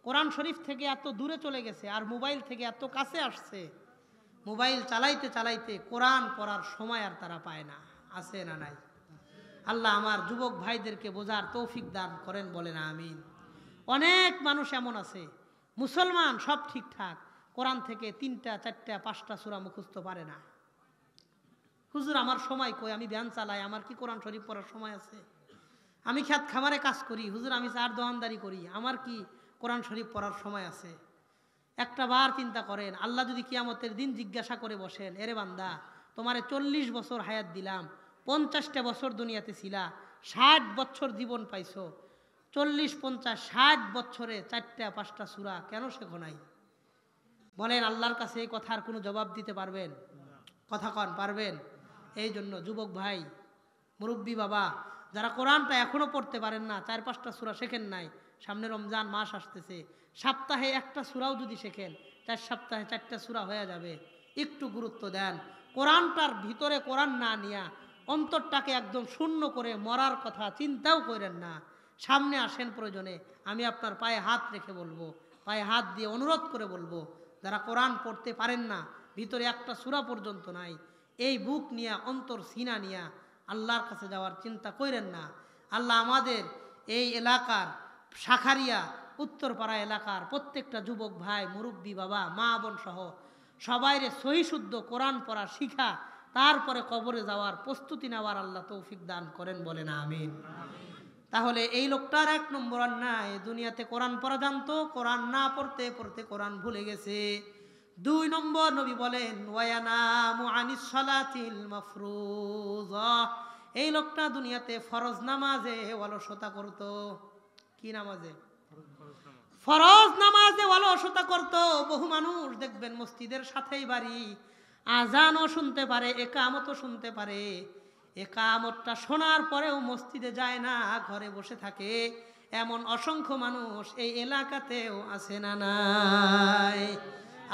কোরআন শরীফ থেকে এত দূরে চলে গেছে আর মোবাইল থেকে এত কাছে আসছে, মোবাইল চালাইতে চালাইতে কোরআন পড়ার সময় আর তারা পায় না। আছে না নাই? আল্লাহ আমার যুবক ভাইদেরকে বোঝার তৌফিক দান করেন। বলেন আমিন। অনেক মানুষ এমন আছে, মুসলমান সব ঠিকঠাক, কোরআন থেকে 3টা 4টা 5টা সূরা মুখস্থ পারে না। হুজুর আমার সময় কই, আমি ভ্যান চালাই, আমার কি কোরআন শরীফ পড়ার সময় আছে? আমি খেত খামারে কাজ করি, হুজুর আমি চার দোকানদারি করি, আমার কি কোরআন শরীফ পড়ার সময় আছে? একটা বার চিন্তা করেন, আল্লাহ যদি কিয়ামতের দিন জিজ্ঞাসা করে বসেন, এরে বান্দা তোমারে 40 বছর হায়াত দিলাম, 50টা বছর দুনিয়াতে ছিলা, 60 বছর জীবন পাইছো, 40 50 60 বছরে 4টা 5টা সূরা কেন শেখো নাই? বলেন আল্লাহর কাছে এই কথার কোনো জবাব দিতে পারবেন? কথা কন, পারবেন? এই জন্য যুবক ভাই, মুরব্বী বাবা, যারা কোরআনটা এখনো পড়তে পারেন না, 4-5টা সূরা শেখেন নাই, সামনে রমজান মাস আসতেছে, সপ্তাহে একটা সূরাও যদি শেখেন, 4 সপ্তাহে 4টা সূরা হয়ে যাবে। একটু গুরুত্ব দেন। কোরআনটার ভিতরে কোরআন না নিয়া অন্তরটাকে একদম শূন্য করে মরার কথা চিন্তাও করেন না। সামনে আসেন, প্রয়োজনে আমি আপনার পায়ে হাত রেখে বলবো, পায়ে হাত দিয়ে অনুরোধ করে বলবো, যারা কোরআন পড়তে পারেন না, ভিতরে একটা সূরা পর্যন্ত নাই, এই বুক নিয়া, অন্তর সিনা নিয়া আল্লাহর কাছে যাওয়ার চিন্তা করেন না। আল্লাহ আমাদের এই এলাকার শাখারিয়া উত্তরপাড়া এলাকার প্রত্যেকটা যুবক ভাই, মুরব্বী বাবা, মা বোন সহ সবাইরে সহি শুদ্ধ কোরআন পড়া শিখা তারপরে কবরে যাওয়ার প্রস্তুতি নেওয়ার আল্লাহ তৌফিক দান করেন। বলেন আমিন। তাহলে এই লোকটার 1 নম্বর অন্যায়, দুনিয়াতে কোরআন পড়া জানতো, কোরআন না পড়তে পড়তে কোরআন ভুলে গেছে। 2 নম্বর নবী বলেন ওয়ায়ানামু আনিস সালাতিল মাফরুজা, এই লোকটা দুনিয়াতে ফরজ নামাজে অলসতা করত। কি নামাজে? ফরজ নামাজে অলসতা করত। বহু মানুষ দেখবেন মসজিদের সাথেই বাড়ি, আজানও শুনতে পারে, একামতও শুনতে পারে, একামতটা শোনার পরেও মসজিদে যায় না, ঘরে বসে থাকে। এমন অসংখ্য মানুষ এই এলাকাতেও আছে না নাই?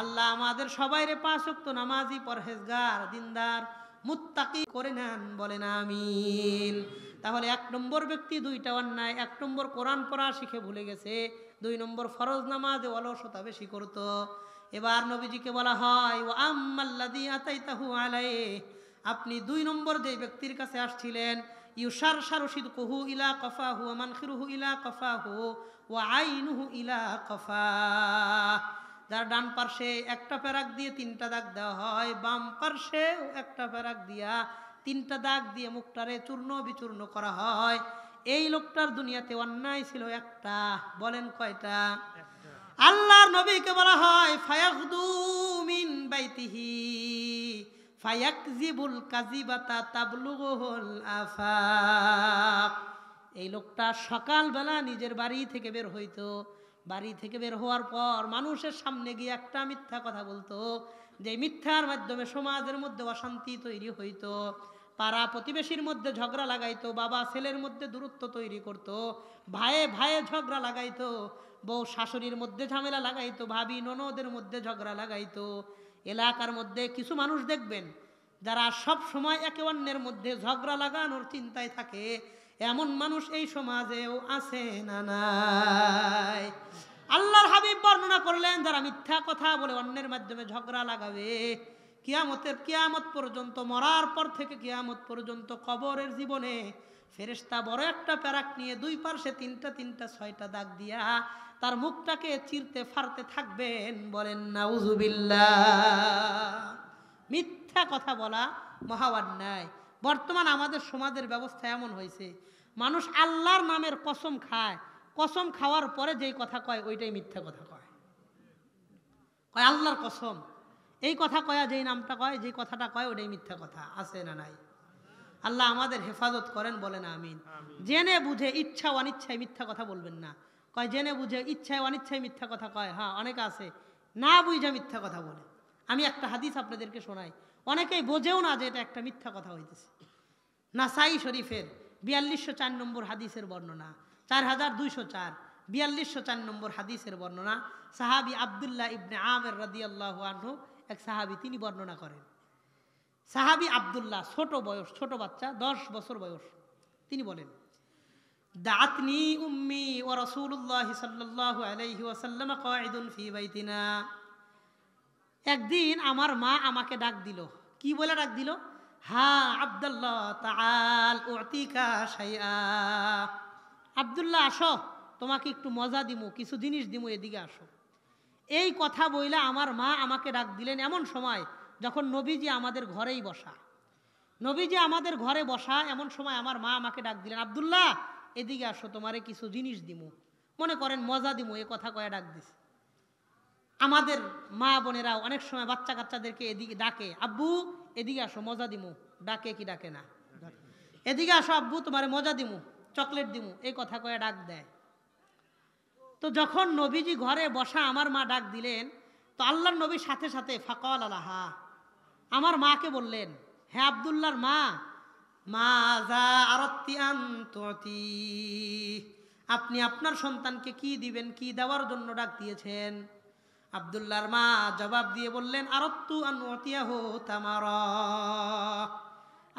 আল্লাহ আমাদের সবাইরে 5 ওয়াক্ত নামাজি, পরহেজগার, দিনদার, মুত্তাকি করে নেন। বলেন আমিন। তাহলে 1 নম্বর ব্যক্তি 2টা অন্যায়, 1 নম্বর কোরআন পড়া শিখে ভুলে গেছে, 2 নম্বর ফরজ নামাজে অলসতা বেশি করত। এবার নবীজিকে বলা হয় ওয়া আম্মাল্লাযী আতাইতাহু আলাইহি, আপনি 2 নম্বর যে ব্যক্তির কাছে আসছিলেন, ইউশারশারু সিদকুহু ইলা কফাহু ওয়া মানখিরুহু ইলা কফাহু ওয়া আইনুহু ইলা কফা, যার ডান পার্শ্বে একটা প্যারাক দিয়ে 3টা দাগ দেওয়া হয়, বাম পার্শ্বেও একটা প্যারাক দিয়া 3টা দাগ দিয়ে মুখটারে চূর্ণ বিচূর্ণ করা হয়। এই লোকটার দুনিয়াতে অন্যায় ছিল একটা। বলেন কয়টা? আল্লাহর নবীকে বলা হয় ফায়াগদু মিন বাইতিহি ফায়াকযিবুল কাযিবাতা তাবলুগুল আফাক, এই লোকটা সকালবেলা নিজের বাড়ি থেকে বের হইতো, বাড়ি থেকে বের হওয়ার পর মানুষের সামনে গিয়ে একটা মিথ্যা কথা বলতো, যে মিথ্যার মাধ্যমে সমাজের মধ্যে অশান্তি তৈরি হইতো, পাড়া প্রতিবেশীর মধ্যে ঝগড়া লাগাইতো, বাবা ছেলের মধ্যে দূরত্ব তৈরি করত, ভাইয়ে ভাইয়ে ঝগড়া লাগাইতো, বউ শাশুড়ির মধ্যে ঝামেলা লাগাইতো, ভাবি ননদের মধ্যে ঝগড়া লাগাইতো। এলাকার মধ্যে কিছু মানুষ দেখবেন যারা সব সময় একে অন্যের মধ্যে ঝগড়া লাগানোর চিন্তায় থাকে, এমন মানুষ এই সমাজেও আছে না নাই? আল্লাহর হাবিব বর্ণনা করলেন, যারা মিথ্যা কথা বলে অন্যের মাধ্যমে ঝগড়া লাগাবে, কিয়ামত পর্যন্ত, মরার পর থেকে কিয়ামত পর্যন্ত কবরের জীবনে ফেরেশতা বড় একটা প্যারাক নিয়ে 2 পার্শ্বে 3টা 6টা দাগ দিয়া তার মুখটাকে চিরতে ফাড়তে থাকবেন। বলেন নাউজুবিল্লাহ। মিথ্যা কথা বলা মহা অন্যায়। বর্তমান আমাদের সমাজের ব্যবস্থা এমন হয়েছে, মানুষ আল্লাহর নামের কসম খায়, কসম খাওয়ার পরে যেই কথা কয় ওইটাই মিথ্যা কথা কয়। আল্লাহর কসম, এই কথা কয়া যেই নামটা কয়, যেই কথাটা কয় ওইটাই মিথ্যা কথা। আছে না নাই? আল্লাহ আমাদের হেফাজত করেন। বলেন আমিন। জেনে বুঝে ইচ্ছা অনিচ্ছায় মিথ্যা কথা বলবেন না। কয় জেনে বুঝে ইচ্ছায় অনিচ্ছায় মিথ্যা কথা কয়, হ্যাঁ অনেকে আছে না বুঝে মিথ্যা কথা বলে। আমি একটা হাদিস আপনাদেরকে শোনাই, অনেকেই বোঝেও না যে এটা একটা মিথ্যা কথা হইতেছে। নাসাই শরীফের 4204 নম্বর হাদিসের বর্ণনা, 4204 4204 নম্বর হাদিসের বর্ণনা, সাহাবী আব্দুল্লাহ ইবনে আমির রাদিয়াল্লাহু আনহু এক সাহাবী, তিনি বর্ণনা করেন। সাহাবী আব্দুল্লাহ, ছোট বয়স, ছোট বাচ্চা, 10 বছর বয়স, তিনি বলেন, দাআতনি উম্মি ওয়া রাসূলুল্লাহ সাল্লাল্লাহু আলাইহি ওয়াসাল্লাম কাঈদুন ফি বাইতিনা। একদিন আমার মা আমাকে ডাক দিল। কি বলে ডাক দিল? হা আব্দুল্লাহ তাআল উতিকা শাইআ, আব্দুল্লাহ আসো, তোমাকে একটু মজা দিমু, কিছু জিনিস দিমু, এদিকে আসো। এই কথা বইলা আমার মা আমাকে ডাক দিলেন এমন সময় যখন নবীজি আমাদের ঘরেই বসা। নবীজি আমাদের ঘরে বসা এমন সময় আমার মা আমাকে ডাক দিলেন, আব্দুল্লাহ এদিকে আসো, তোমারে কিছু জিনিস দিমু, মনে করেন মজা দিমু, এ কথা কয়ে ডাক দিছে। আমাদের মা বোনেরাও অনেক সময় বাচ্চা কাচ্চাদেরকে এদিকে ডাকে, আব্বু এদিকে আসো মজা দিমু, ডাকে কি ডাকে না? এদিকে আসো আব্বু, তোমারে মজা দিমু, চকলেট দিমু, এই কথা কয়ে ডাক দেয়। তো যখন নবীজি ঘরে বসা আমার মা ডাক দিলেন, তো আল্লাহর নবীর সাথে সাথে ফাকাল আলাহা, আমার মাকে বললেন, হ্যাঁ আব্দুল্লাহর মা, মাজা আরাত্তি আন তুতি, আপনি আপনার সন্তানকে কি দিবেন, কি দেওয়ার জন্য ডাক দিয়েছেন? আব্দুল্লাহর মা জবাব দিয়ে বললেন, আরাত্তু আন উতিয়াহু তামারা,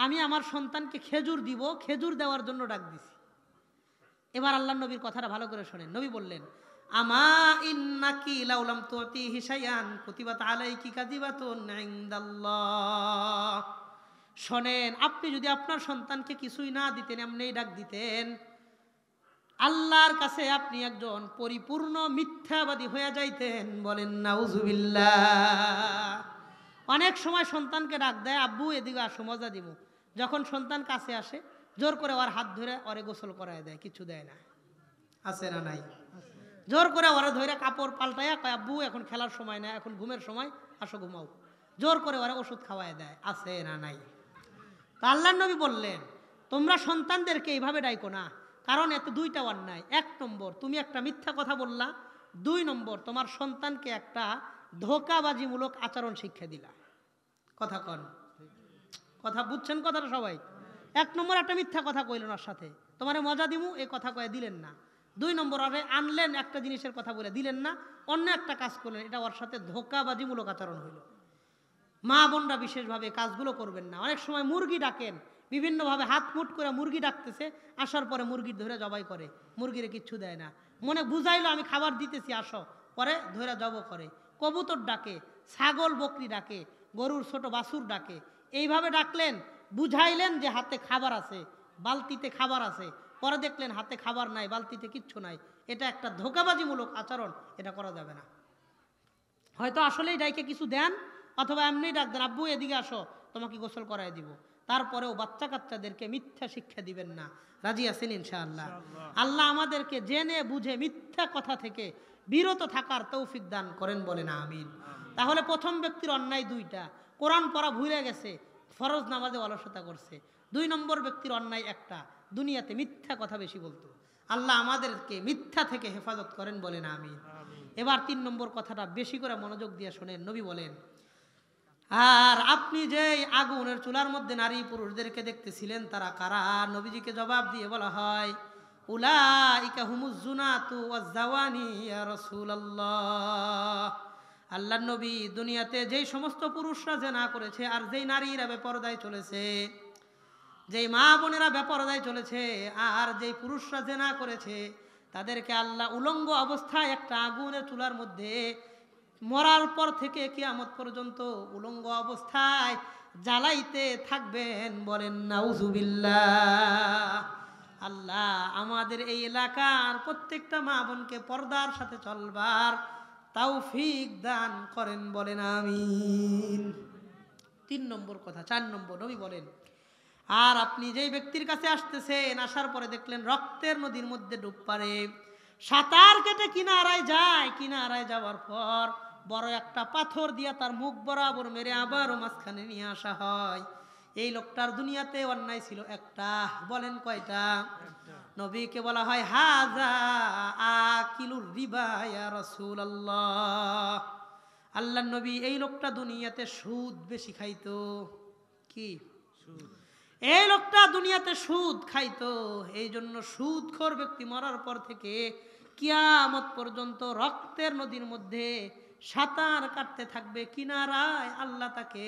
আমি আমার সন্তানকে খেজুর দিব, খেজুর দেওয়ার জন্য ডাক দিছি। এবার আল্লাহর নবীর কথাটা ভালো করে শোনেন। নবী বললেন, আমা ইন্নাকি লাউলাম তুতিহি শাইআন কুতিবাত আলাইকি কাযিবাতুন ইনদাল্লাহ, শোনেন, আপনি যদি আপনার সন্তানকে কিছুই না দিতেন, এমনিই ডাক দিতেন, আল্লাহর কাছে আপনি একজন পরিপূর্ণ মিথ্যাবাদী হয়ে যাইতেন। বলেন নাউজুবিল্লাহ। অনেক সময় সন্তানকে ডাক দেয়, আব্বু এদিকে আসো মজা দিব, যখন সন্তান কাছে আসে জোর করে ওর হাত ধরে ওরে গোসল করায় দেয়, কিছু দেয় না, আছে না নাই? জোর করে ওরে ধরে কাপড় পাল্টাইয়া কয়, আব্বু এখন খেলার সময় না, এখন ঘুমের সময়, আসো ঘুমাও, জোর করে ওরে ওষুধ খাওয়ায় দেয়, আছে না নাই? তো আল্লাহর নবী বললেন, তোমরা সন্তানদেরকে এইভাবে ডাইকো না, কারণ এতে দুইটা অন্যায়। 1 নম্বর, তুমি একটা মিথ্যা কথা বললা, 2 নম্বর, তোমার সন্তানকে একটা ধোঁকাবাজিমূলক আচরণ শিক্ষা দিলা। কথা কন, কথা বুঝছেন কথাটা সবাই? 1 নম্বর একটা মিথ্যা কথা কইলেন ওর সাথে, তোমারে মজা দিমু, এই কথা কয়ে দিলেন না। 2 নম্বর, আরে আনলেন একটা জিনিসের কথা বলে দিলেন না, অন্য একটা কাজ করলেন, এটা ওর সাথে ধোঁকাবাজিমূলক আচরণ হইল। মা বোনরা বিশেষভাবে কাজগুলো করবেন না। অনেক সময় মুরগি ডাকেন, বিভিন্নভাবে হাত মুট করে মুরগি ডাকতেছে, আসার পরে মুরগির ধরে জবাই করে, মুরগিরে কিচ্ছু দেয় না, মনে বুঝাইলো আমি খাবার দিতেছি আসো, পরে ধরে জব করে। কবুতর ডাকে, ছাগল বকরি ডাকে, গরুর ছোট বাছুর ডাকে, এইভাবে ডাকলেন, বুঝাইলেন যে হাতে খাবার আছে, বালতিতে খাবার আছে, পরে দেখলেন হাতে খাবার নাই, বালতিতে কিচ্ছু নাই, এটা একটা ধোঁকাবাজিমূলক আচরণ, এটা করা যাবে না। হয়তো আসলেই ডাইকে কিছু দেন, অথবা এমনি ডাক দেন, আব্বু এদিকে আসো, তোমাকে গোসল করায় দিব, তারপরেও বাচ্চা কাচ্চাদেরকে মিথ্যা শিক্ষা দিবেন না। রাজি আছেন ইনশাআল্লাহ? আল্লাহ আমাদেরকে জেনে বুঝে মিথ্যা কথা থেকে বিরত থাকার তৌফিক দান করেন, বলেন আমিন। তাহলে প্রথম ব্যক্তির অন্যায় 2টা, কোরআন পড়া ভুলে গেছে, ফরজ নামাজে অলসতা করছে। 2 নম্বর ব্যক্তির অন্যায় একটা, দুনিয়াতে মিথ্যা কথা বেশি বলতো। আল্লাহ আমাদেরকে মিথ্যা থেকে হেফাজত করেন, বলেন আমিন। এবার 3 নম্বর কথাটা বেশি করে মনোযোগ দিয়ে শোনেন। নবী বলেন, আর আপনি যে আগুনের চুলার মধ্যে নারী পুরুষদেরকে দেখতেছিলেন, তারা কারা? নবীজিকে জবাব দিয়ে বলা হয়, উলাইকা হুমুজ জুনাতু ওয়াজ জাওয়ানি ইয়া রাসূলুল্লাহ। আল্লাহর নবী, দুনিয়াতে যেই সমস্ত পুরুষরা জিনা করেছে, আর যেই নারীরা বেপরদায় চলেছে, যেই মা বোনেরা বেপরদায় চলেছে, আর যেই পুরুষরা জিনা করেছে, তাদেরকে আল্লাহ উলঙ্গ অবস্থায় একটা আগুনের চুলার মধ্যে মরার পর থেকে কিয়ামত পর্যন্ত উলঙ্গ অবস্থায় জ্বালাইতে থাকবেন। বলেন নাউজুবিল্লাহ। আল্লাহ আমাদের এই এলাকার প্রত্যেকটা মা বোনকে পর্দার সাথে চলবার তৌফিক দান করেন, বলেন আমিন। 3 নম্বর কথা। 4 নম্বর, নবী বলেন, আর আপনি যেই ব্যক্তির কাছে আসতেছেন, আসার পরে দেখলেন রক্তের নদীর মধ্যে ডুব পারে, সাঁতার কেটে কিনারায় যায়, কিনারায় যাওয়ার পর বড় একটা পাথর দিয়া তার মুখ বরাবর মেরে আবারও মাঝখানে নিয়ে আসা হয়। এই লোকটার দুনিয়াতে অন্যায় ছিল একটা। বলেন কয়টা? নবীকে বলা হয়, হাযা আকিলুর রিবা ইয়া রাসূলুল্লাহ। আল্লাহর নবী এই লোকটা দুনিয়াতে সুদ বেশি খাইতো। কি এই লোকটা দুনিয়াতে সুদ খাইতো, এই জন্য সুদখোর ব্যক্তি মরার পর থেকে কিয়ামত পর্যন্ত রক্তের নদীর মধ্যে সাঁতার কাটতে থাকবে, কিনারায় আল্লাহ তাকে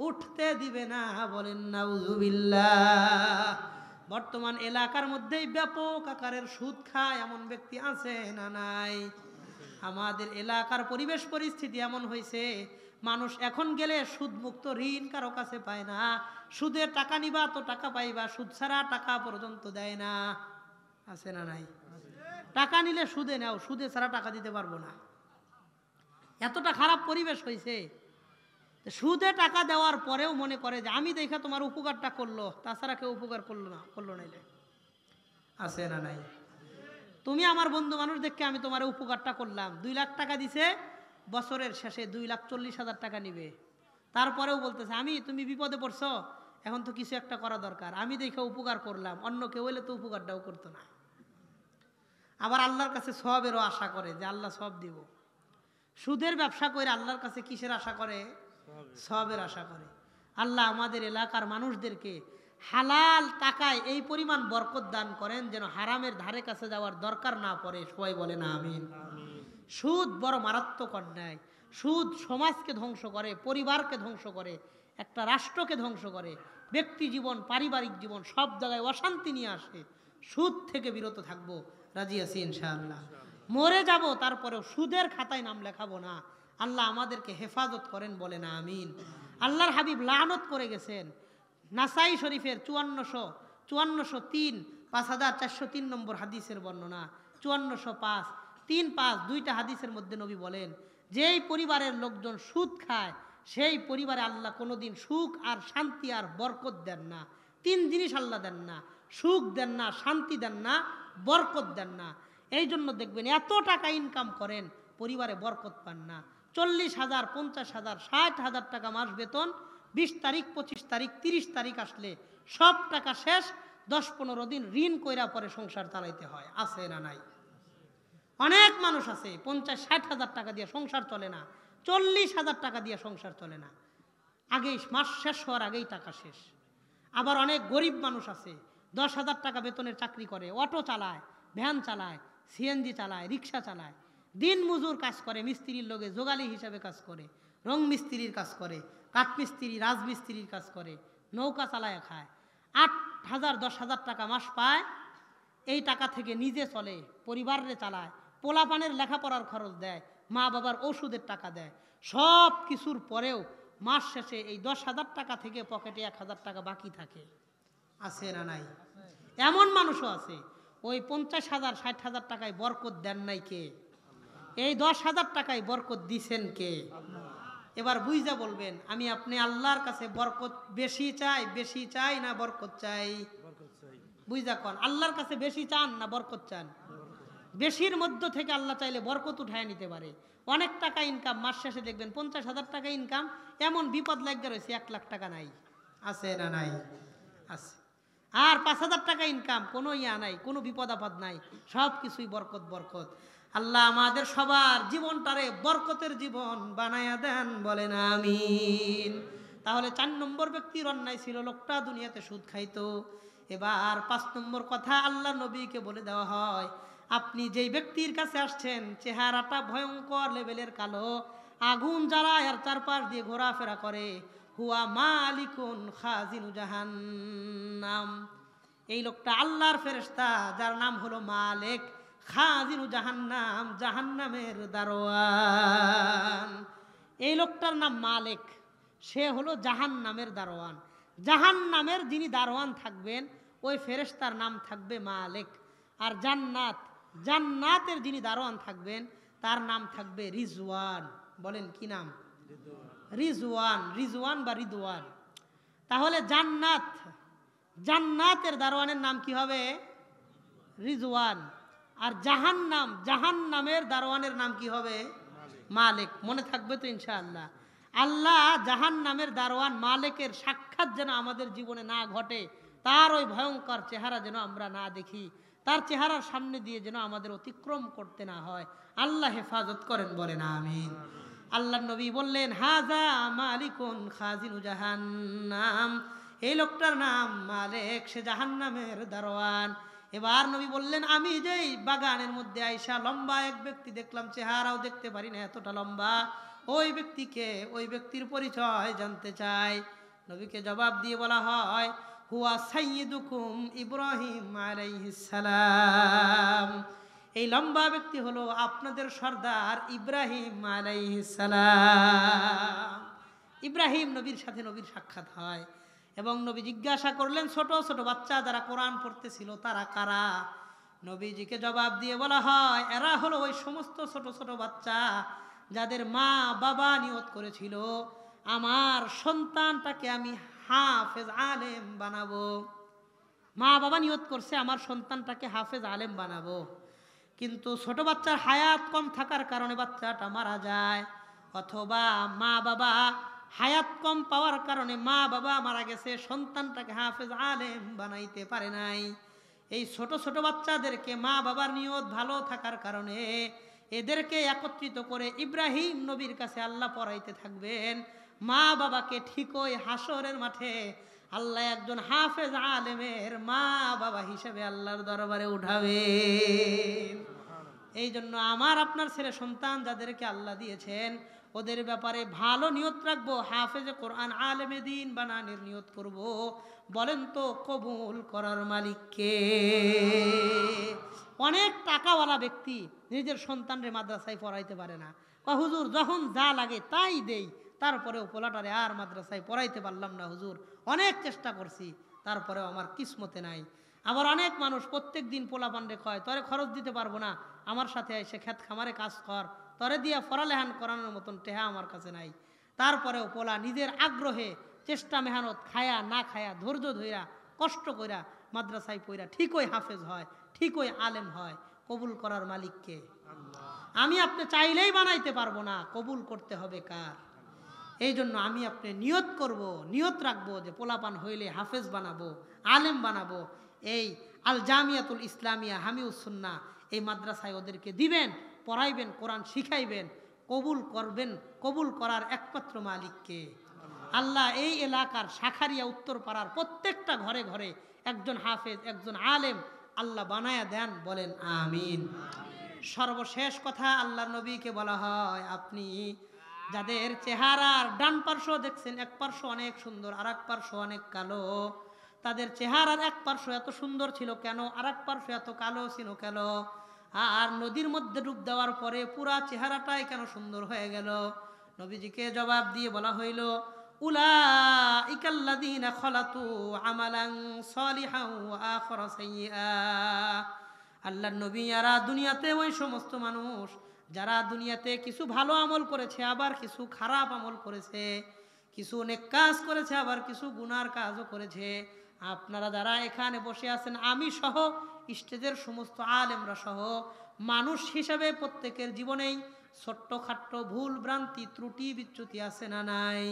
উঠতে দিবে না। বলেন নাউজুবিল্লাহ। বর্তমান এলাকার মধ্যেই ব্যাপক আকারের সুদ খায় এমন ব্যক্তি আছে না নাই? আমাদের এলাকার পরিবেশ পরিস্থিতি এমন হয়েছে, মানুষ এখন গেলে সুদ মুক্ত ঋণ কারো কাছে পায় না। সুদে টাকা নিবা তো টাকা পাইবা, সুদ ছাড়া টাকা পর্যন্ত দেয় না। আছে না নাই? টাকা নিলে সুদে নাও, সুদে ছাড়া টাকা দিতে পারবো না। এতটা খারাপ পরিবেশ হয়েছে, সুদে টাকা দেওয়ার পরেও মনে করে যে আমি দেখা তোমার উপকারটা করলো, তাছাড়া কেউ উপকার করলো নাইলে। আছে না নাই? তুমি আমার বন্ধু মানুষ দেখে আমি তোমার উপকারটা করলাম, 2 লাখ টাকা দিছে, বছরের শেষে 2,40,000 টাকা নিবে, তারপরেও বলতেছে তুমি বিপদে পড়ছো, এখন তো কিছু একটা করা দরকার, আমি দেখে উপকার করলাম, অন্য কেউ হইলে তো উপকারটাও করতো না। আবার আল্লাহর কাছে সওয়াবেরও আশা করে যে আল্লাহ সওয়াব দিব। সুদের ব্যবসা করে আল্লাহর কাছে কিসের আশা করে? সওয়াবের আশা করে। আল্লাহ আমাদের এলাকার মানুষদেরকে হালাল টাকায় এই পরিমাণ বরকত দান করেন যেন হারামের ধারে কাছে যাওয়ার দরকার না পড়ে। সবাই বলে না আমিন। সুদ বড় মারাত্মক অন্যায়। সুদ সমাজকে ধ্বংস করে, পরিবারকে ধ্বংস করে, একটা রাষ্ট্রকে ধ্বংস করে, ব্যক্তি জীবন, পারিবারিক জীবন সব জায়গায় অশান্তি নিয়ে আসে। সুদ থেকে বিরত থাকবো, রাজি আছি ইনশাআল্লাহ। মরে যাব তারপরেও সুদের খাতায় নাম লেখাবো না। আল্লাহ আমাদেরকে হেফাজত করেন, বলে না আমিন। আল্লাহর হাবিব লানত করে গেছেন। নাসাই শরীফের 5403 5403 নম্বর হাদিসের বর্ণনা, 5405 35 দুইটা হাদিসের মধ্যে নবী বলেন, যেই পরিবারের লোকজন সুদ খায় সেই পরিবারে আল্লাহ কোনোদিন সুখ আর শান্তি আর বরকত দেন না। 3 জিনিস আল্লাহ দেন না, সুখ দেন না, শান্তি দেন না, বরকত দেন না। এই জন্য দেখবেন এত টাকা ইনকাম করেন, পরিবারে বরকত পান না। 40,000, 50,000, 60,000 টাকা মাস বেতন, 20 তারিখ, 25 তারিখ, 30 তারিখ আসলে সব টাকা শেষ, 10-15 দিন ঋণ কইরা পরে সংসার চালাইতে হয়। আছে না নাই? অনেক মানুষ আছে 50-60,000 টাকা দিয়ে সংসার চলে না, 40,000 টাকা দিয়ে সংসার চলে না, আগেই মাস শেষ হওয়ার আগেই টাকা শেষ। আবার অনেক গরিব মানুষ আছে 10,000 টাকা বেতনের চাকরি করে, অটো চালায়, ভ্যান চালায়, সিএনজি চালায়, রিক্সা চালায়, দিন মজুর কাজ করে, মিস্ত্রির লোকে যোগালি হিসাবে কাজ করে, রং মিস্ত্রির কাজ করে, কাঠমিস্ত্রি, রাজমিস্ত্রির কাজ করে, নৌকা চালায় খায়, 8,000 10,000 টাকা মাস পায়। এই টাকা থেকে নিজে চলে, পরিবারে চালায়, পোলাপানের লেখাপড়ার খরচ দেয়, মা বাবার ওষুধের টাকা দেয়। সব কিছুর পরেও মাস শেষে এই 10,000 টাকা থেকে পকেটে 1,000 টাকা বাকি থাকে। আছে না নাই? এমন মানুষও আছে ওই 50,000 60,000 টাকায় বরকত দেন নাই কে? এই 10,000 টাকায় বরকত দিছেন কে? এবার বুঝা বলবেন, আমি আপনি আল্লাহর কাছে বরকত বেশি চাই না বরকত চাই? বুঝা কন, আল্লাহর কাছে বেশি চান না বরকত চান? বেশির মধ্য থেকে আল্লাহ চাইলে বরকত উঠায় নিতে পারে। অনেক টাকা ইনকাম, মাস শেষে দেখবেন 50,000 টাকা ইনকাম, এমন বিপদ লাগিয়ে রয়েছে 1 লাখ টাকা নাই। আছে না নাই? আছে। আর 5,000 টাকা ইনকাম, কোনো নাই, কোনো বিপদ আপদ নাই, সব কিছুই বরকত বরকত। আল্লাহ আমাদের সবার জীবনটারে বরকতের জীবন বানায়া দেন, বলেন আমিন। তাহলে 4 নম্বর ব্যক্তির অন্যায় ছিল লোকটা দুনিয়াতে সুদ খাইতো। এবার 5 নম্বর কথা আল্লাহ নবীকে বলে দেওয়া হয়, আপনি যেই ব্যক্তির কাছে আসছেন চেহারাটা ভয়ঙ্কর লেভেলের কালো, আগুন জ্বালায় আর চারপাশ দিয়ে ঘোরাফেরা করে, হুয়া মালিকুন খাজিনু জাহান্নাম। এই লোকটা আল্লাহর ফেরেশতা, যার নাম হলো মালিক, খাজিনু জাহান্নাম, জাহান্নামের দারোয়ান। এই লোকটার নাম মালিক, সে হলো জাহান্নামের দারোয়ান। জাহান্নামের যিনি দারোয়ান থাকবেন ওই ফেরেশতার নাম থাকবে মালিক। আর জান্নাতের যিনি দারোয়ান থাকবেন তার নাম থাকবে রিজওয়ান। বলেন কি নাম? রিজওয়ান বা রিদওয়ান। তাহলে জান্নাতের দারোয়ানের নাম কি হবে? রিজওয়ান। আর জাহান্নামের দারোয়ানের নাম কি হবে? মালিক। মনে থাকবে তো ইনশাআল্লাহ? আল্লাহ জাহান্নামের দারোয়ান মালিকের সাক্ষাৎ যেন আমাদের জীবনে না ঘটে, তার ওই ভয়ঙ্কর চেহারা যেন আমরা না দেখি, তার চেহারার সামনে দিয়ে যেন আমাদের অতিক্রম করতে না হয়। আল্লাহ হেফাজত করেন, বলেন আমিন। আল্লাহর নবী বললেন, হাজা মালিকুন খাজিনু জাহান্নাম, এই লোকটার নাম মালিক, সে জাহান্নামের দারোয়ান। এবার নবী বললেন, আমি যেই বাগানের মধ্যে আইসা লম্বা এক ব্যক্তি দেখলাম, চেহারাও দেখতে পারি না এতটা লম্বা, ওই ব্যক্তিকে, ওই ব্যক্তির পরিচয় জানতে চাই। নবীকে জবাব দিয়ে বলা হয়, হুয়া সাইয়্যিদুকুম ইব্রাহিম আলাইহিস সালাম, এই লম্বা ব্যক্তি হলো আপনাদের সর্দার ইব্রাহিম আলাইহিস সালাম। ইব্রাহিম নবীর সাথে নবীর সাক্ষাৎ হয় এবং নবী জিজ্ঞাসা করলেন, ছোট ছোট বাচ্চা যারা কোরআন পড়তেছিল তারা কারা? নবীজিকে জবাব দিয়ে বলা হয়, এরা হলো ওই সমস্ত ছোট ছোট বাচ্চা যাদের মা বাবা নিয়ত করেছিল, আমার সন্তানটাকে আমি হাফেজ আলেম বানাবো। মা বাবা নিয়ত করছে আমার সন্তানটাকে হাফেজ আলেম বানাবো, কিন্তু ছোট বাচ্চার হায়াত কম থাকার কারণে বাচ্চাটা মারা যায়, অথবা মা বাবা হায়াত কম পাওয়ার কারণে মা বাবা মারা গেছে, সন্তানটাকে হাফেজ আলেম বানাইতে পারে নাই। এই ছোট ছোট বাচ্চাদেরকে মা বাবার নিয়ত ভালো থাকার কারণে এদেরকে একত্রিত করে ইব্রাহিম নবীর কাছে আল্লাহ পড়াইতে থাকবেন। মা বাবাকে ঠিক ওই হাসরের মাঠে আল্লাহ একজন হাফেজ আলেমের মা বাবা হিসেবে আল্লাহর দরবারে উঠাবে। এই জন্য আমার আপনার ছেলে সন্তান যাদেরকে আল্লাহ দিয়েছেন ওদের ব্যাপারে ভালো নিয়ত রাখবো, হাফেজে কোরআন আলেমে দিন বানানোর নিয়ত করব। বলেন তো কবুল করার মালিককে? অনেক টাকাওয়ালা ব্যক্তি নিজের সন্তানরে মাদ্রাসায় পড়াইতে পারে না, হুজুর যখন যা লাগে তাই দেই, তারপরেও পোলাটারে আর মাদ্রাসায় পড়াইতে পারলাম না হুজুর, অনেক চেষ্টা করছি তারপরেও আমার কিসমতে নাই। আবার অনেক মানুষ প্রত্যেক দিন পোলা পান্ডে কয়, তরে খরচ দিতে পারবো না, আমার সাথে এসে ক্ষেত খামারে কাজ কর, তরে দিয়া পড়ালেহান করানোর মতন টেহা আমার কাছে নাই। তারপরেও পোলা নিজের আগ্রহে চেষ্টা মেহনত খায়া না খায়া ধৈর্য ধইরা কষ্ট কইরা মাদ্রাসায় পড়া ঠিকই হাফেজ হয়, ঠিকই আলেম হয়। কবুল করার মালিককে? আমি আপনি চাইলেই বানাইতে পারবো না, কবুল করতে হবে কার? এই জন্য আমি আপনি নিয়ত করব, নিয়ত রাখবো যে পোলাপান হইলে হাফেজ বানাবো, আলেম বানাবো। এই আল জামিয়াতুল ইসলামিয়া হামিউস সুন্নাহ এই মাদ্রাসায় ওদেরকে দিবেন, পড়াইবেন, কোরআন শিখাইবেন। কবুল করবেন, কবুল করার একমাত্র মালিককে? আল্লাহ এই এলাকার শাখারিয়া উত্তরপাড়ার প্রত্যেকটা ঘরে ঘরে একজন হাফেজ, একজন আলেম আল্লাহ বানায়া দেন, বলেন আমিন। সর্বশেষ কথা, আল্লাহর নবীকে বলা হয়, আপনি যাদের চেহারার ডান পার্শ্ব দেখছেন, এক পার্শ্ব অনেক সুন্দর আর এক পার্শ্ব অনেক কালো, তাদের চেহারার এক পার্শ্ব এত সুন্দর ছিল কেন, আর এক পার্শ্ব এত কালো ছিল কেন? আর নদীর মধ্যে ডুব দেওয়ার পরে পুরা চেহারাটাই কেন সুন্দর হয়ে গেল? নবীজিকে জবাব দিয়ে বলা হইল, উলাইকাল্লাযীনা খালাতু আমালান সালিহান ওয়া আখারা সাইয়্যা। আল্লাহর নবী, এরা দুনিয়াতে ওই সমস্ত মানুষ যারা দুনিয়াতে কিছু ভালো আমল করেছে, আবার কিছু খারাপ আমল করেছে, কিছু নেক কাজ করেছে, আবার কিছু গুনার কাজও করেছে। আপনারা যারা এখানে বসে আছেন, আমি সহ স্টেজের সমস্ত আলেমরা সহ মানুষ হিসাবে প্রত্যেকের জীবনেই ছোট্টখাট্ট ভুল ভ্রান্তি ত্রুটি বিচ্যুতি আছে না নাই?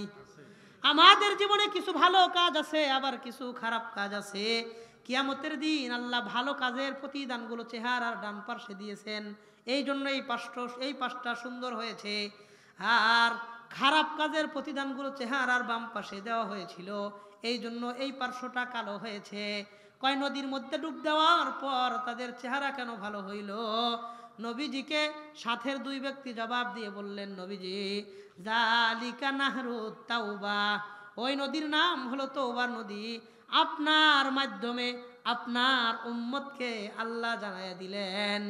আমাদের জীবনে কিছু ভালো কাজ আছে, আবার কিছু খারাপ কাজ আছে। কিয়ামতের দিন আল্লাহ ভালো কাজের প্রতিদানগুলো চেহারার ডান পাশে দিয়েছেন, এই জন্য এই পাশটা সুন্দর হয়েছে। আর খারাপ কাজের প্রতিদানগুলো চেহারার বাম পাশে দেওয়া হয়েছিল, এই জন্য এই পার্শ্বটা কালো হয়েছে। কয় নদীর মধ্যে ডুব দেওয়ার পর তাদের চেহারা কেন ভালো হইল? নবীজিকে সাথের দুই ব্যক্তি জবাব দিয়ে বললেন, নবীজি, যালিকা নাহরুত তাওবা, ওই নদীর নাম হলো তওবার নদী। আপনার মাধ্যমে আপনার উম্মতকে আল্লাহ জানাইয়া দিলেন,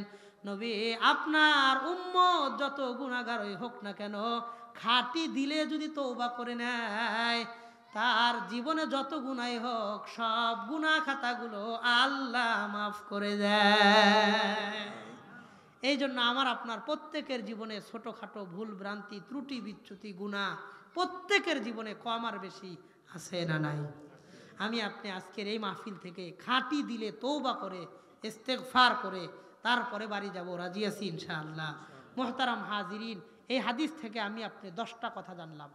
নবী, আপনার উম্মত যত গুনাহগারই হোক না কেন, খাঁটি দিলে যদি তওবা করে নেয়, তার জীবনে যত গুনাই হোক সব গুনাহ খাতাগুলো আল্লাহ মাফ করে দেয়। এই জন্য আমার আপনার প্রত্যেকের জীবনে ছোটখাটো ভুল ভ্রান্তি ত্রুটি বিচ্যুতি গুনাহ প্রত্যেকের জীবনে কম আর বেশি আছে না নাই? আমি আপনি আজকের এই মাহফিল থেকে খাঁটি দিলে তওবা করে ইস্তেগফার করে তারপরে বাড়ি যাব, রাজি আছি ইনশাআল্লাহ। মুহতারাম হাজিরিন, এই হাদিস থেকে আমি আপনি 10টা কথা জানলাম।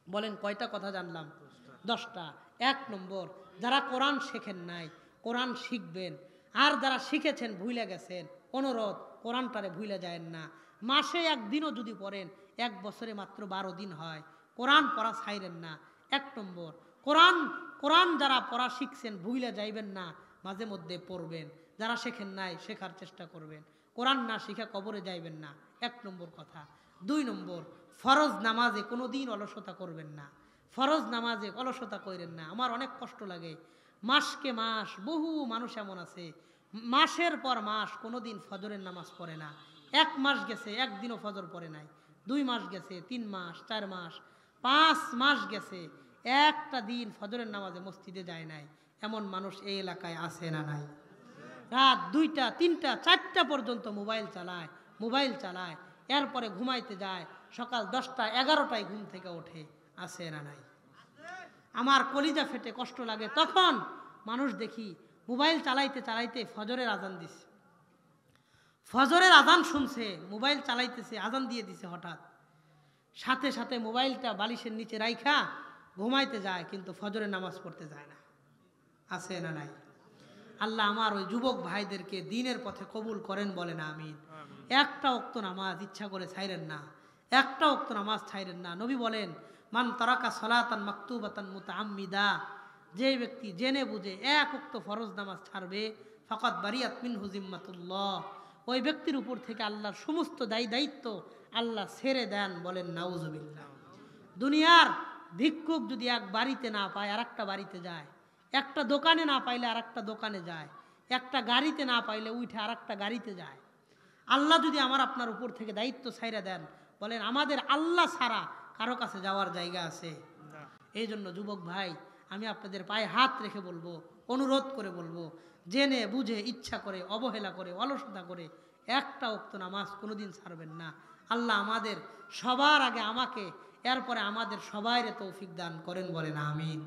বলেন কয়টা কথা জানলাম? 10টা। 1 নম্বর, যারা কোরআন শেখেন নাই কোরআন শিখবেন, আর যারা শিখেছেন ভুলে গেছেন, অনুরোধ কোরআনটারে ভুলে যায়েন না। মাসে একদিনও যদি পড়েন, 1 বছরে মাত্র 12 দিন হয়। কোরআন পড়া ছাইরেন না। 1 নম্বর, কোরআন যারা পড়া শিখছেন ভুইলা যাইবেন না, মাঝে মধ্যে পড়বেন। যারা শেখেন নাই শেখার চেষ্টা করবেন। কোরআন না শিখা কবরে যাইবেন না, 1 নম্বর কথা। 2 নম্বর, ফরজ নামাজে কোনো দিন অলসতা করবেন না। ফরজ নামাজে অলসতা করেন না। আমার অনেক কষ্ট লাগে, মাসকে মাস বহু মানুষ এমন আছে মাসের পর মাস কোনো দিন ফজরের নামাজ পড়ে না। 1 মাস গেছে একদিনও ফজর পড়ে নাই, 2 মাস গেছে, 3 মাস, 4 মাস, 5 মাস গেছে, একটা দিন ফজরের নামাজে মসজিদে যায় নাই। এমন মানুষ এই এলাকায় আছে না নাই? রাত 2টা, 3টা, 4টা পর্যন্ত মোবাইল চালায়, এরপরে ঘুমাইতে যায়, সকাল 10টা, 11টায় ঘুম থেকে ওঠে, আছে না নাই? আমার কলিজা ফেটে কষ্ট লাগে তখন মানুষ দেখি মোবাইল চালাইতে ফজরের আজান দিছে, ফজরের আজান শুনছে, মোবাইল চালাইতেছে, আজান দিয়ে দিছে, হঠাৎ সাথে সাথে মোবাইলটা বালিশের নিচে রাইখা ঘুমাইতে যায়, কিন্তু ফজরের নামাজ পড়তে যায় না, আছে না নাই? আল্লাহ আমার ওই যুবক ভাইদেরকে দিনের পথে কবুল করেন, বলেন আমিন। একটা ওয়াক্ত নামাজ ইচ্ছা করে ছাইরেন না, একটা ওয়াক্ত নামাজ ছাইরেন না। নবী বলেন, মান তারাকা সলাতান মাকতুবাতান মুতাআম্মিদা, যে ব্যক্তি জেনে বুঝে 1 ওয়াক্ত ফরজ নামাজ ছাড়বে, ফাকাত বারিয়াত মিনহু জিম্মাতুল্লাহ, ওই ব্যক্তির উপর থেকে আল্লাহর সমস্ত দায়িত্ব আল্লাহ ছেড়ে দেন, বলেন নাউজুবিল্লাহ। দুনিয়ার ভিক্ষুক যদি এক বাড়িতে না পায় আর একটা বাড়িতে যায়, একটা দোকানে না পাইলে আর একটা দোকানে যায়, একটা গাড়িতে না পাইলে উঠে আর একটা গাড়িতে যায়। আল্লাহ যদি আমার আপনার উপর থেকে দায়িত্ব ছাইরা দেন, বলেন আমাদের আল্লাহ ছাড়া কারো কাছে যাওয়ার জায়গা আছে? এই জন্য যুবক ভাই, আমি আপনাদের পায়ে হাত রেখে বলবো, অনুরোধ করে বলবো, জেনে বুঝে ইচ্ছা করে অবহেলা করে অলসতা করে একটা ওয়াক্ত নামাজ কোনোদিন ছাড়বেন না। আল্লাহ আমাদের সবার আগে আমাকে, এরপরে আমাদের সবাইরে তৌফিক দান করেন, বলেন আমিন।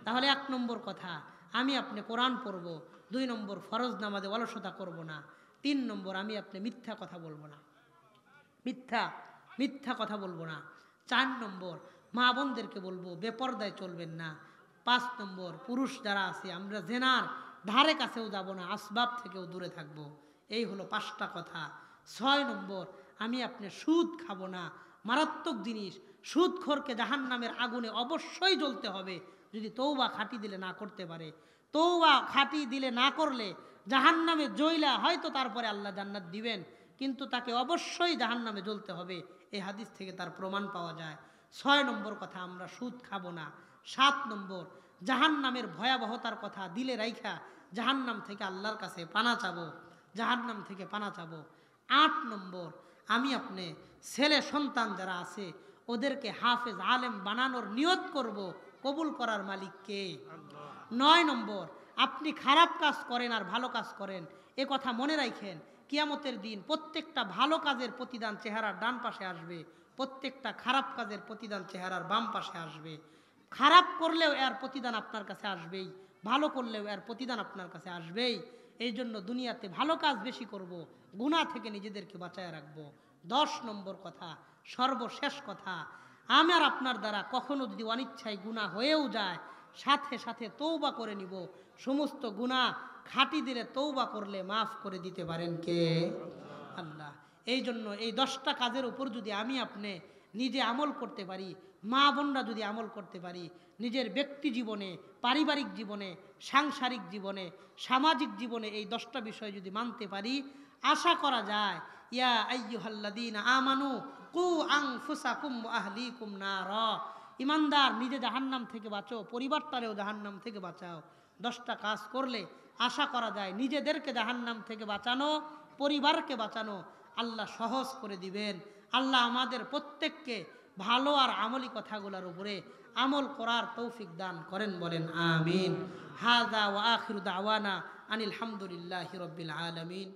তাহলে 1 নম্বর কথা, আমি আপনি কোরআন পড়ব। 2 নম্বর, ফরজ নামাজে অলসতা করব না। 3 নম্বর, আমি আপনি মিথ্যা কথা বলবো না, মিথ্যা কথা বলবো না। 4 নম্বর, মা বোনদেরকে বলবো বেপরদায় চলবেন না। 5 নম্বর, পুরুষ যারা আছে আমরা জেনার ধারে কাছেও যাব না, আসবাব থেকেও দূরে থাকবো। এই হলো 5টা কথা। 6 নম্বর, আমি আপনি সুদ খাবো না, মারাত্মক জিনিস। সুদখোরকে জাহান্নামের আগুনে অবশ্যই জ্বলতে হবে যদি তৌবা খাঁটি দিলে না করতে পারে। তৌবা খাঁটি দিলে না করলে জাহান্নামে জ্বইলা হয়তো তারপরে আল্লাহ জান্নাত দিবেন, কিন্তু তাকে অবশ্যই জাহান্নামে জ্বলতে হবে। এই হাদিস থেকে তার প্রমাণ পাওয়া যায়। 6 নম্বর কথা, আমরা সুদ খাবো না। 7 নম্বর, জাহান্নামের ভয়াবহতার কথা দিলে রাইখা জাহান্নাম থেকে আল্লাহর কাছে পানা চাবো, জাহান্নাম থেকে পানা চাবো। 8 নম্বর, আমি আপনি ছেলে সন্তান যারা আছে ওদেরকে হাফেজ আলেম বানানোর নিয়ত করব, কবুল করার মালিক কে? 9 নম্বর, আপনি খারাপ কাজ করেন আর ভালো কাজ করেন, এ কথা মনে রাখেন, কিয়ামতের দিন প্রত্যেকটা ভালো কাজের প্রতিদান চেহারার ডান পাশে আসবে, প্রত্যেকটা খারাপ কাজের প্রতিদান চেহারার বাম পাশে আসবে। খারাপ করলেও এর প্রতিদান আপনার কাছে আসবেই, ভালো করলেও এর প্রতিদান আপনার কাছে আসবেই। এই জন্য দুনিয়াতে ভালো কাজ বেশি করব, গুনাহ থেকে নিজেদেরকে বাঁচায় রাখবো। 10 নম্বর কথা, সর্বশেষ কথা, আমার আপনার দ্বারা কখনো যদি অনিচ্ছায় গুনাহ হয়েও যায়, সাথে সাথে তৌবা করে নিব। সমস্ত গুনাহ খাঁটি দিলে তৌবা করলে মাফ করে দিতে পারেন কে? আল্লাহ। এই জন্য এই 10টা কাজের উপর যদি আমি আপনি নিজে আমল করতে পারি, মা বোনরা যদি আমল করতে পারি, নিজের ব্যক্তি জীবনে, পারিবারিক জীবনে, সাংসারিক জীবনে, সামাজিক জীবনে এই 10টা বিষয় যদি মানতে পারি, আশা করা যায়, ইয়া আইয়ুহাল্লাযীনা আমানু কু আনফুসাকুম ওয়া আহলিকুম নারা, ইমানদার নিজে জাহান্নাম থেকে বাঁচো, পরিবারটারেও জাহান্নাম থেকে বাঁচাও। 10টা কাজ করলে আশা করা যায় নিজেদেরকে জাহান্নাম থেকে বাঁচানো, পরিবারকে বাঁচানো আল্লাহ সহজ করে দিবেন। আল্লাহ আমাদের প্রত্যেককে ভালো আর আমলি কথাগুলোর উপরে আমল করার তৌফিক দান করেন, বলেন আমিন। হাযা ওয়া আখিরু দাওয়ানা আনিল হামদুলিল্লাহি রাব্বিল আলামিন।